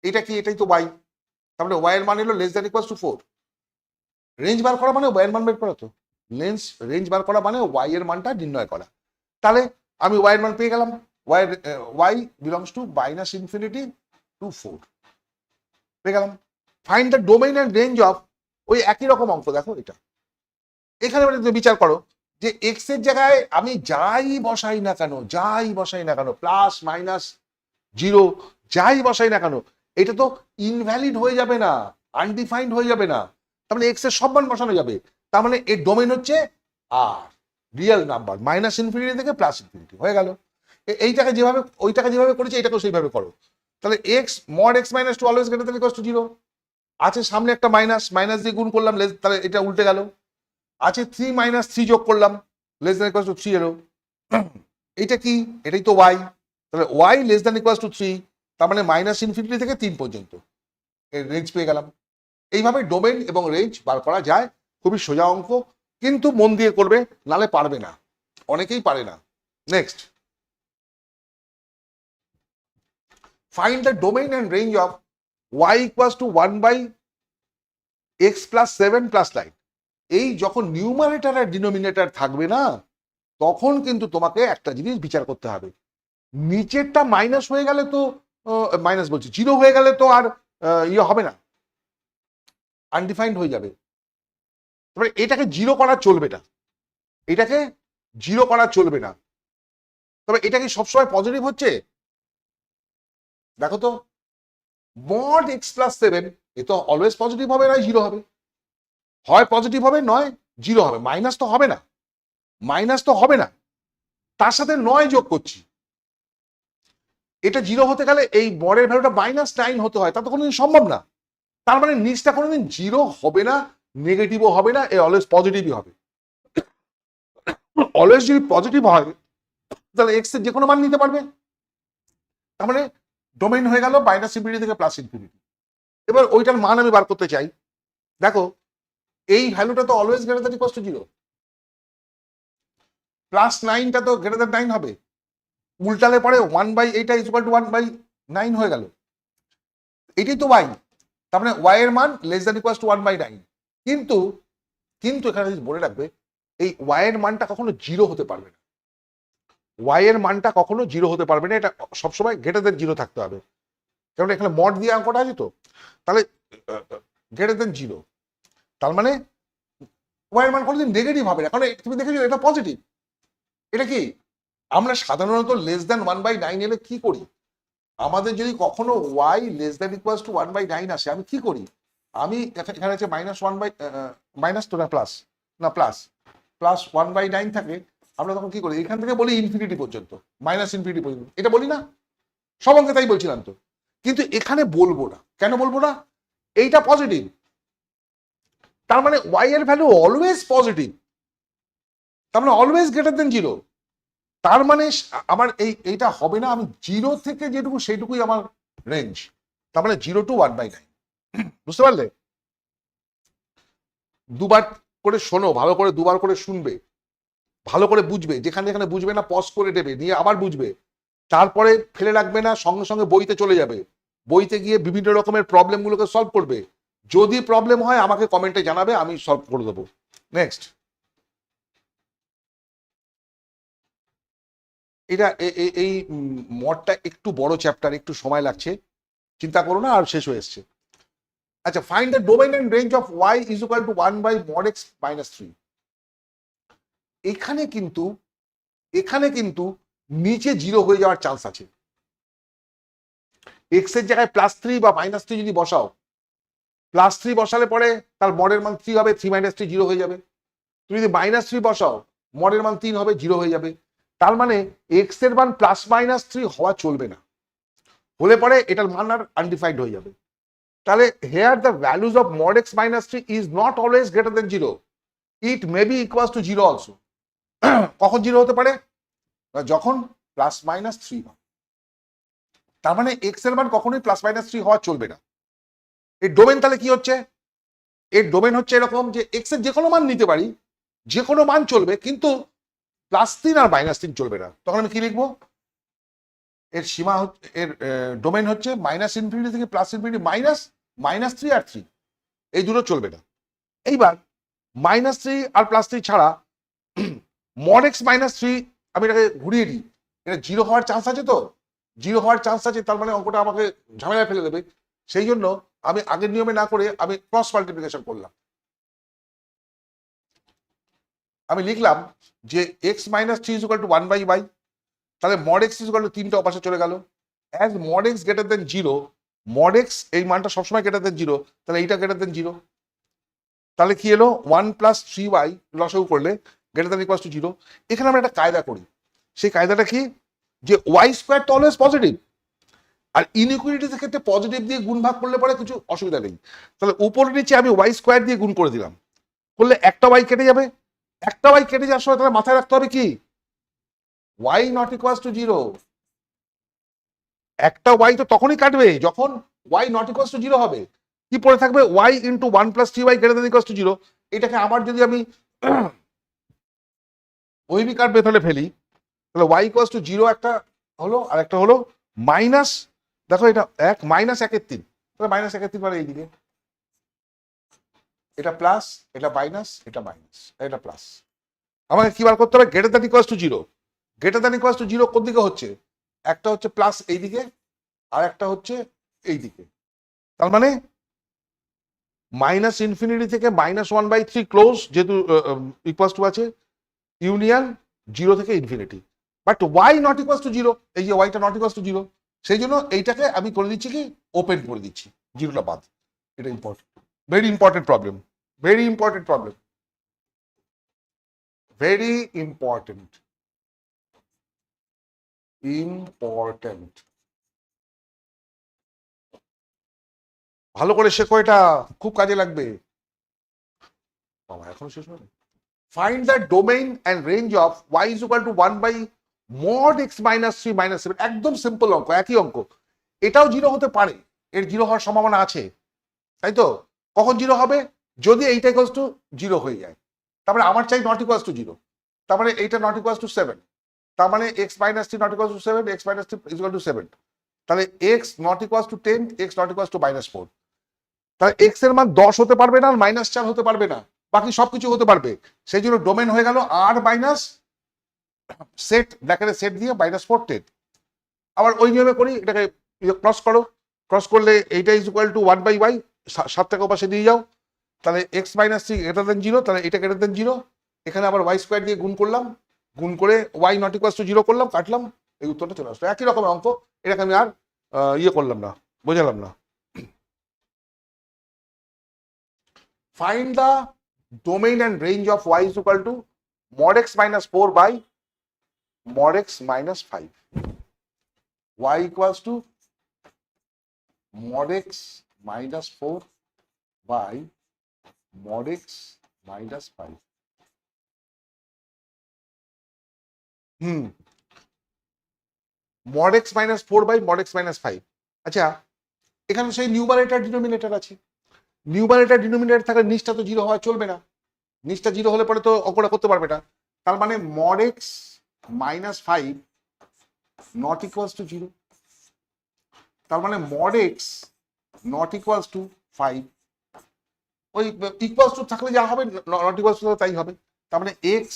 Speaker 1: এটা কি? এটাই তো y। তাহলে y এর মান এলো <= 4। রেঞ্জ বার করা মানে y এর মান বের করা, তো রেঞ্জ বার করা মানে y এর মানটা নির্ণয় করা। তাহলে আমি y এর মান পেয়ে গেলাম, y belongs to -∞ to 4 পেয়ে গেলাম। Find the domain and range of, ওই একই রকম অঙ্ক দেখো এটা। এখানে বিচার করো যে এক্স এর জায়গায় আমি যাই বসাই না কেন, প্লাস মাইনাস 0 যাই বসাই না কেন, এটা তো ইনভ্যালিড হয়ে যাবে না, আনডিফাইন্ড হয়ে যাবে না। তার মানে এক্স এর সব মান বসানো যাবে। তার মানে এর ডোমেইন হচ্ছে আর রিয়েল নাম্বার, -∞ থেকে +∞ হয়ে গেল। এইটাকে যেভাবে ওইটাকে যেভাবে করেছে এটাকেও সেইভাবে করো। তাহলে x mod x - 2 always greater than = 0 আছে, সামনে একটা মাইনাস দিয়ে গুণ করলাম, তাহলে এটা উল্টে গেল। আছে 3 - 3 যোগ করলাম, < 3 এলো। এইটা কি? এটাই তো y। তাহলে y < 3, তার মানে -∞ থেকে 3 পর্যন্ত এর রেঞ্জ পেয়ে গেলাম। এইভাবে ডোমেইন এবং রেঞ্জ বার করা যায়, খুবই সোজা অঙ্ক, কিন্তু মন দিয়ে করবে, নালে পারবে না, অনেকেই পারে না। Next, find the domain and range of y equals to 1/x plus 7 plus 9। এই যখন নিউমারেটর আর ডিনোমিনেটর থাকবে না, তখন কিন্তু তোমাকে একটা জিনিস বিচার করতে হবে, নিচেরটা মাইনাস হয়ে গেলে তো, মাইনাস বলছি, জিরো হয়ে গেলে তো আর ইয়ে হবে না, আনডিফাইন্ড হয়ে যাবে। তবে এটাকে জিরো করা চলবে না, এটাকে জিরো করা চলবে না। তবে এটা কি সবসময় পজিটিভ হচ্ছে? দেখো তো, মড এক্স প্লাস 7 এ তো অলওয়েজ পজিটিভ হবে, নয় জিরো হবে, হয় পজিটিভ হবে নয় জিরো হবে, মাইনাস তো হবে না, মাইনাস তো হবে না, তার সাথে নয় যোগ করছি, এটা জিরো হতে গেলে এই মডের ভ্যালুটা -9 হতে হয়, তা তো কোনোদিন সম্ভব না। তার মানে নিচটা কোনোদিন জিরো হবে না, নেগেটিভও হবে না, এ অলওয়েজ পজিটিভই হবে। অলওয়েজ যদি পজিটিভ হয় তাহলে এক্স এর যে কোনো মান নিতে পারবে, তার মানে ডোমেইন হয়ে গেল -ইনফিনিটি থেকে +ইনফিনিটি। এবার ওইটার মান আমি বার করতে চাই। দেখো, এই ভ্যালুটা তো always greater than equals to 0, +9টা তো গ্রেটার দ্যান 9 হবে, উল্টালে পরে 1/8 ইজ ইকুয়াল টু 1/9 হয়ে গেল, এটাই তো y। তার মানে y এর মান লেস দ্যান ইকুয়ালস টু 1/9। কিন্তু কিন্তু এখানে বলে রাখবে, এই y এর মানটা কখনো জিরো হতে পারবে না, y এর মানটা কখনো জিরো হতে পারবে না, এটা সবসময় গ্রেটার দ্যান জিরো থাকতে হবে, কারণ এখানে মড দিয়ে অঙ্কটা আছে তো, তাহলে গ্রেটার দ্যান জিরো, তার মানে y এর মান কোনোদিন নেগেটিভ হবে না, কারণ তুমি দেখেছো এটা পজিটিভ। এটা কি আমরা সাধারণত লেস দ্যান 1/9 এলে কি করি, আমাদের যদি কখনো y less than equals two 1/9 আসে, আমি কি করি, আমি এখানে আছে মাইনাস তো না প্লাস, না প্লাস 1/9 থাকে, আমরা তখন কি করি, এখান থেকে বলি ইনফিনিটি পর্যন্ত, -ইনফিনিটি পর্যন্ত, এটা বলি না, সব অঙ্কে তাই বলছিলাম তো। কিন্তু এখানে বলবো না, কেন বলবো না, এইটা পজিটিভ, তার মানে y এর ভ্যালু অলওয়েজ পজিটিভ, তার মানে অলওয়েজ গ্রেটার দেন জিরো, তার মানে আমার এইটা হবে না, আমি জিরো থেকে যেটুকু সেইটুকুই আমার রেঞ্জ, তার মানে 0 to 1/9। বুঝতে পারলে? দুবার করে শোনো, ভালো করে দুবার করে শুনবে, ভালো করে বুঝবে, যেখানে যেখানে বুঝবে না পজ করে দেবে, নিয়ে আবার বুঝবে, তারপরে ফেলে রাখবে না, সঙ্গে সঙ্গে বইতে চলে যাবে, বইতে গিয়ে বিভিন্ন রকমের প্রবলেমগুলোকে সলভ করবে, যদি প্রবলেম হয় আমাকে কমেন্টে জানাবে, আমি সলভ করে দেবো। নেক্সট, এটা এই মডটা একটু বড় চ্যাপ্টার, একটু সময় লাগছে, চিন্তা করো না, আর শেষ হয়ে এসছে। আচ্ছা, find the domain and range of y is equal to 1/mod x - 3। এখানে কিন্তু নিচে জিরো হয়ে যাওয়ার চান্স আছে, এক্স এর জায়গায় +3 বা -3 যদি বসাও, +3 বসালে পরে তার মডের মান 3 হবে, 3 - 3 জিরো হয়ে যাবে, তুমি যদি -3 বসাও মডের মান 3 হবে, জিরো হয়ে যাবে, তার মানে এক্স এর মান +-3 হওয়া চলবে না, হলে পরে এটার মান আর আনডিফাইন্ড হয়ে যাবে। তাহলে here the values of mod x - 3 is not always greater than 0, it may be equals to 0 also. কখন জিরো হতে পারে, যখন +-3 হয়, তার মানে এক্স এর মান কখনোই +-3 হওয়া চলবে না। এর ডোমেন তাহলে কি হচ্ছে, এর ডোমেন হচ্ছে এরকম যে এক্স এর যে কোনো মান নিতে পারি, যে কোনো মান চলবে, কিন্তু +3 আর -3 চলবে না। তখন আমি কি লিখবো, এর সীমা হচ্ছে, এর ডোমেন হচ্ছে -ইনফিনিটি থেকে +ইনফিনিটি, -3 আর 3, এই দুটো চলবে না। এইবার -3 আর +3 ছাড়া mod x - 3 আমি এটাকে ঘুরিয়ে দিই, এটা জিরো হওয়ার চান্স আছে, তো জিরো হওয়ার চান্স আছে, তার মানে অঙ্কটা আমাকে ঝামেলায় ফেলে দেবে, সেই জন্য আমি আগের নিয়মে না করে আমি ক্রস মাল্টিপ্লিকেশন করলাম। আমি লিখলাম যে x - 3 is equal two 1/y, তাহলে mod x is equal two 3টা অপাশে চলে গেল, as mod x greater than 0, mod x এই মানটা সবসময় গ্রেটার দেন 0, তাহলে এইটা গ্রেটার দেন 0, তাহলে কি এলো 1 + 3y লসাগু করলে গ্রেটার দেন ইকুয়ালস টু 0। এখানে আমরা একটা কায়দা করি, সেই কায়দাটা কি, যে y স্কোয়ার তো অলওয়েজ পজিটিভ, আর ইনইকুয়ালিটির ক্ষেত্রে পজিটিভ দিয়ে গুণ ভাগ করলে পরে কিছু অসুবিধা নেই, তাহলে উপরে নিচে আমি y স্কোয়ার দিয়ে গুণ করে দিলাম, করলে একটা y কেটে যাবে, একটা y কেটে যাওয়ার সময় তাহলে মাথায় রাখতে হবে কি, y নট ইকুয়ালস টু 0, একটা y তো তখনই কাটবে যখন y নট ইকুয়ালস টু 0 হবে, কি পড়ে থাকবে, y into 1 + 3y greater than equals to 0। এটাকে আবার যদি আমি ওইবিকার মেথডে ফেলি, তাহলে y ইকুয়ালস টু 0 একটা হলো, আর একটা হলো দেখো এটা 1 মাইনাস 1/3, তাহলে মাইনাস 1/3 মানে এইদিকে, এটা প্লাস, এটা মাইনাস, এটা মাইনাস, এটা প্লাস। আমাকে কি বার করতে হবে? Greater than equals to 0। Greater than equals to 0 কোন দিকে হচ্ছে? একটা হচ্ছে প্লাস এইদিকে, আর একটা হচ্ছে এইদিকে। তার মানে মাইনাস ইনফিনিটি থেকে -1/3 ক্লোজ, যেহেতু ইকুয়ালস টু আছে, ইউনিয়ন 0 থেকে infinity. But y not equals to 0, এই যে ওয়াইটা নট ইকুয়ালস টু 0, সেই জন্য এইটাকে আমি করে দিচ্ছি কি, ওপেন করে দিচ্ছি, 0টা বাদ। এটা important, very important problem, very important problem, very important, important. ভালো করে শেখো, এটা খুব কাজে লাগবে। বাবা এখনো শেষ হয়নি। Find the domain and range of y is equal to 1 by mod x minus 3 minus 7. একদম সিম্পল অঙ্ক, একই অঙ্ক। এটাও 0 হতে পারে, এর 0 হওয়ার সম্ভাবনা আছে, তাই তো? কখন 0 হবে? যদি এইটা ইকুয়ালস টু 0 হয়ে যায়, তারপরে আমার চাই নট ইকুয়ালস টু 0, তারপরে এইটা নট ইকুয়ালস টু 7, তার মানে x minus 3 not equals two 7, x minus 3 is equal to 7, তাহলে x not equals two 10, x not equals two -4। তাহলে x এর মান 10 হতে পারবে না, -4 হতে পারবে না, বাকি সবকিছু হতে পারবে। সেই জন্য ডোমেন হয়ে গেল আর মাইনাস সেট, ব্র্যাকেটে সেট দিয়ে -4 10। আবার ওই নিয়মে করি, এটাকে ক্রস করো, ক্রস করলে এইটা is equal to 1 by y, 7 টাকা পাশে দিয়ে যাও, তাহলে x minus 3 গ্রেটার দেন 0, তাহলে এটা গ্রেটার দেন 0। এখানে আবার y স্কোয়ার দিয়ে গুণ করলাম, গুণ করে y নট ইকুয়ালস টু 0 করলাম, কাটলাম, এই উত্তরটা চলে আসলো। একই রকম অঙ্ক, এটাকে আমি আর ইয়ে করলাম না, বোঝালাম না। Find the domain and range of y is equal to mod x minus 4 by mod x minus 5. Y equals to mod x minus 4 by mod x minus 5. mod x minus 4 by mod x minus 5। আচ্ছা, এখানে সেই numerator denominator আছে, numerator denominator থাকলে নিচটা তো 0 হওয়া চলবে না, নিচটা 0 হলে পরে তো অঙ্কটা করতে পারবে না। তার মানে mod x minus 5 not equals to 0, তার মানে mod x not equals to 5, ওই ইকুয়ালস টু থাকলে যা হবে, নট ইকুয়ালস টু তাই হবে। তার মানে x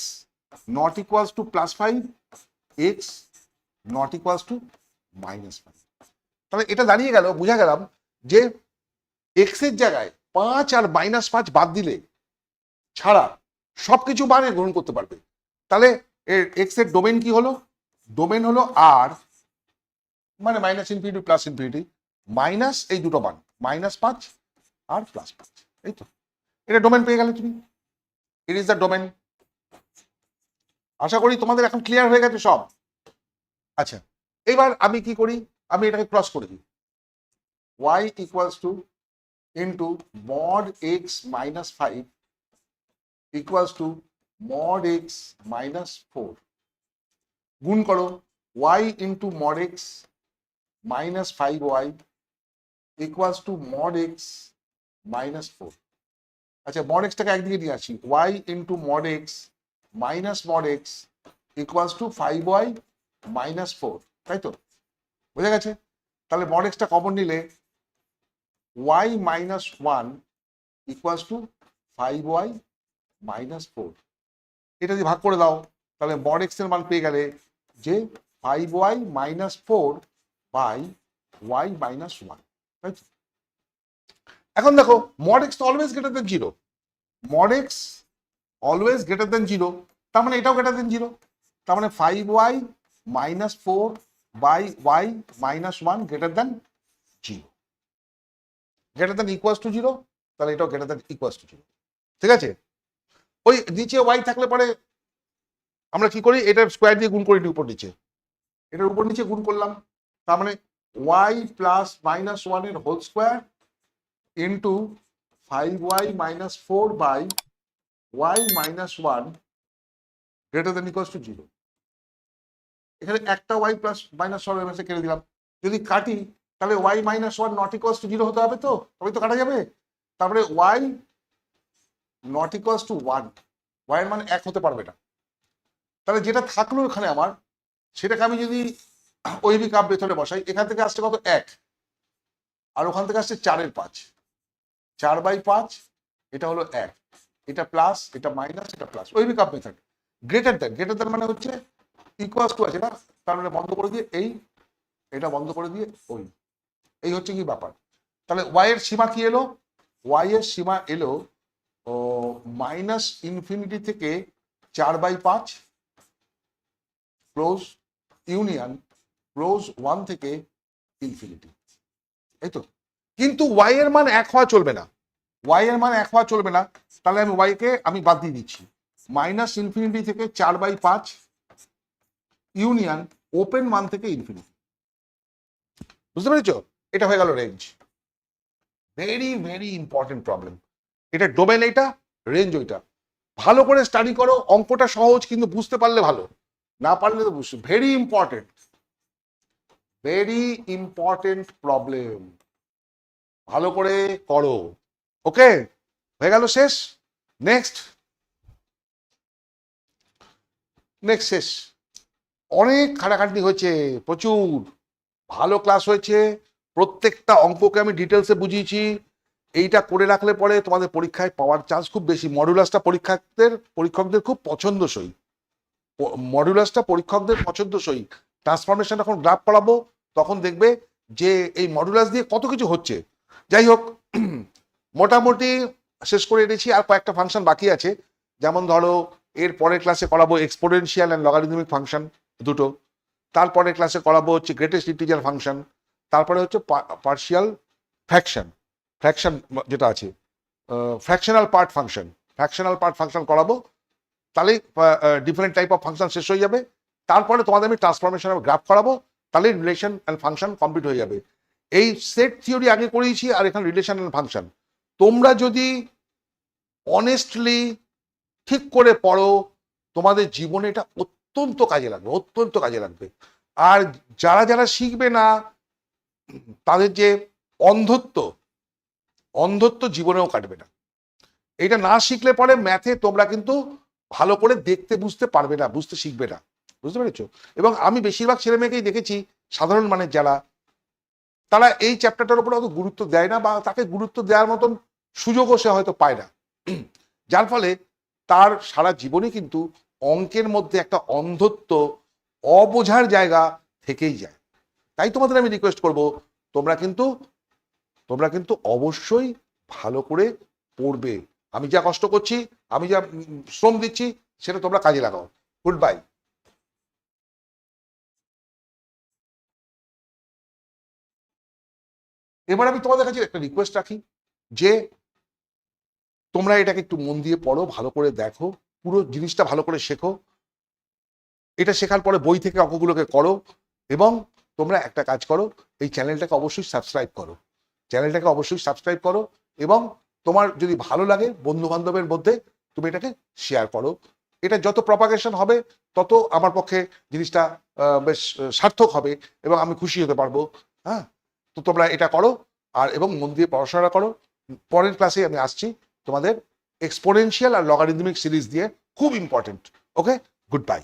Speaker 1: not equals to +5, x not equals to -5। তাহলে এটা দাঁড়িয়ে গেল, বোঝা গেলাম যে x এর জায়গায় 5 আর -5 বাদ দিলে ছাড়া সবকিছু মানে গ্রহণ করতে পারবে। তাহলে এর x এর ডোমেন কি হলো? ডোমেন হলো r, মানে -ইনফিনিটি প্লাস ইনফিনিটি, মাইনাস এই দুটো মান, -5 আর +5, এই তো। এটা ডোমেন পেয়ে গেলে তুমি, ইট ইজ দ্য ডোমেন। আশা করি তোমাদের এখন ক্লিয়ার হয়ে গেছে সব। আচ্ছা, এবার আমি কি করি, আমি এটাকে ক্রস করে দিই, y equals to into mod x minus 5 equals to mod x minus 4, গুণ করো y into mod x minus 5y equals to mod x minus 4। আচ্ছা, mod x টাকে একদিকে নিয়ে আসি, y into mod x minus mod x equals to 5y minus 4, তাই তো? বোঝা গেছে? তাহলে mod x টা কমন নিলে y minus 1 equals to 5y minus 4, এটা যদি ভাগ করে দাও তাহলে mod x এর মান পেয়ে গেলে যে 5y minus 4 by y minus 1, তাই তো? এখন দেখো mod x তো always greater than 0, mod x always greater than 0, তার মানে এটাও গ্রেটার দেন 0, তার মানে 5y minus 4 by y minus 1 greater than 0, greater than equals to 0, তাহলে এটাও গ্রেটার দেন ইকুয়ালস টু 0, ঠিক আছে? ওই নিচে y থাকলে পরে আমরা কি করি, এটার স্কোয়ার দিয়ে গুণ করি উপর নিচে, এটার উপর নিচে গুণ করলাম, তার মানে y প্লাস -1 এর whole square into 5y minus 4 by y minus 1 greater than equals to 0। এখানে একটা y প্লাস -1 কেটে দিলাম, যদি কাটি তাহলে y minus 1 not equals to 0 হতে হবে, তো তবে তো কাটা যাবে। তারপরে y not equals to 1, y এর মান 1 হতে পারবে না। তাহলে যেটা থাকলো এখানে আমার, সেটাকে আমি যদি ওইবি কাপ মেথডে বসাই, এখান থেকে আসছে কত 1, আর ওখান থেকে আসছে 4/5, 4/5, এটা হলো 1, এটা প্লাস, এটা মাইনাস, এটা প্লাস, ওই pick up method. Greater than মানে হচ্ছে ইকুয়ালস টু আছে না, তার মানে বন্ধ করে দিয়ে এই, এটা বন্ধ করে দিয়ে ওই, এই হচ্ছে কি ব্যাপার। তাহলে ওয়াই এর সীমা কি এলো? ওয়াই এর সীমা এলো -∞ থেকে 4/5 ক্লোজ ইউনিয়ন ক্লোজ 1 থেকে ইনফিনিটি, এই তো। কিন্তু ওয়াই এর মান 1 হওয়া চলবে না, ওয়াই এর মান 1 হওয়া চলবে না। তাহলে আমি ওয়াই কে আমি বাদ দিয়ে দিচ্ছি, -∞ থেকে 4/5 ইউনিয়ন ওপেন 1 থেকে ইনফিনিটি। বুঝতে পেরেছো? এটা হয়ে গেল range. Very very important problem. এটা ডোমেন, এইটা রেঞ্জ ওইটা। ভালো করে স্টাডি করো, অঙ্কটা সহজ, কিন্তু বুঝতে পারলে ভালো, না পারলে তো বুঝতে। Very important, very important problem, ভালো করে করো। ওকে, হয়ে গেল, শেষ। নেক্সট শেষ। অনেক খাটাখাটনি হয়েছে, প্রচুর ভালো ক্লাস হয়েছে, প্রত্যেকটা অঙ্ককে আমি ডিটেলসে বুঝিয়েছি। এইটা করে রাখলে পরে তোমাদের পরীক্ষায় পাওয়ার চান্স খুব বেশি। মডুলাসটা পরীক্ষকদের খুব পছন্দসই, মডুলাসটা পরীক্ষকদের পছন্দসই। ট্রান্সফরমেশন যখন গ্রাফ করাবো তখন দেখবে যে এই মডুলাস দিয়ে কত কিছু হচ্ছে। যাই হোক, মোটামুটি শেষ করে এনেছি, আর কয়েকটা ফাংশন বাকি আছে। যেমন ধরো এর পরের ক্লাসে করাবো এক্সপোনেনশিয়াল অ্যান্ড লগারিদমিক ফাংশন দুটো, তারপরের ক্লাসে করাবো হচ্ছে গ্রেটেস্ট ইন্টিজার ফাংশন, তারপরে হচ্ছে পার্শিয়াল ফ্র্যাকশন যেটা আছে, ফ্র্যাকশনাল পার্ট ফাংশন করাবো। তাহলে ডিফারেন্ট টাইপ অফ ফাংশন শেষ হয়ে যাবে। তারপরে তোমাদের আমি ট্রান্সফরমেশন গ্রাফ করাবো, তাহলে রিলেশন অ্যান্ড ফাংশন কমপ্লিট হয়ে যাবে। এই সেট থিওরি আগে করিয়েছি, আর এখানে রিলেশন অ্যান্ড ফাংশন। তোমরা যদি অনেস্টলি ঠিক করে পড়ো, তোমাদের জীবনে এটা অত্যন্ত কাজে লাগবে। আর যারা শিখবে না, তাদের যে অন্ধত্ব জীবনেও কাটবে না। এটা না শিখলে পরে ম্যাথে তোমরা কিন্তু ভালো করে দেখতে বুঝতে পারবে না, বুঝতে শিখবে না। বুঝতে পেরেছো? এবং আমি বেশিরভাগ ছেলে মেয়েকেই দেখেছি, সাধারণ মানে যারা, তারা এই চ্যাপ্টারটার উপর অত গুরুত্ব দেয় না, বা তাকে গুরুত্ব দেওয়ার মতন সুযোগও সে হয়তো পায় না, যার ফলে তার সারা জীবনে কিন্তু অঙ্কের মধ্যে একটা অন্ধত্ব, অবোঝার জায়গা থেকেই যায়। তাই তোমাদের আমি রিকোয়েস্ট করব, তোমরা কিন্তু অবশ্যই ভালো করে পড়বে। আমি যা কষ্ট করছি, আমি যা শ্রম দিচ্ছি, সেটা তোমরা কাজে লাগাও। Good bye. এবার আমি তোমাদের কাছে একটা রিকোয়েস্ট রাখি, যে তোমরা এটাকে একটু মন দিয়ে পড়ো, ভালো করে দেখো, পুরো জিনিসটা ভালো করে শেখো। এটা শেখার পরে বই থেকে অঙ্কগুলোকে করো, এবং তোমরা একটা কাজ করো, এই চ্যানেলটাকে অবশ্যই সাবস্ক্রাইব করো, এবং তোমার যদি ভালো লাগে বন্ধু বান্ধবের মধ্যে তুমি এটাকে শেয়ার করো। এটা যত প্রপাগেশন হবে, তত আমার পক্ষে জিনিসটা বেশ সার্থক হবে, এবং আমি খুশি হতে পারবো। হ্যাঁ, তো তোমরা এটা করো, আর এবং মন দিয়ে পড়াশোনা করো। পরের ক্লাসে আমি আসছি তোমাদের এক্সপোনেনশিয়াল আর লগারিদমিক সিরিজ দিয়ে, খুব ইম্পর্টেন্ট। ওকে, গুড বাই।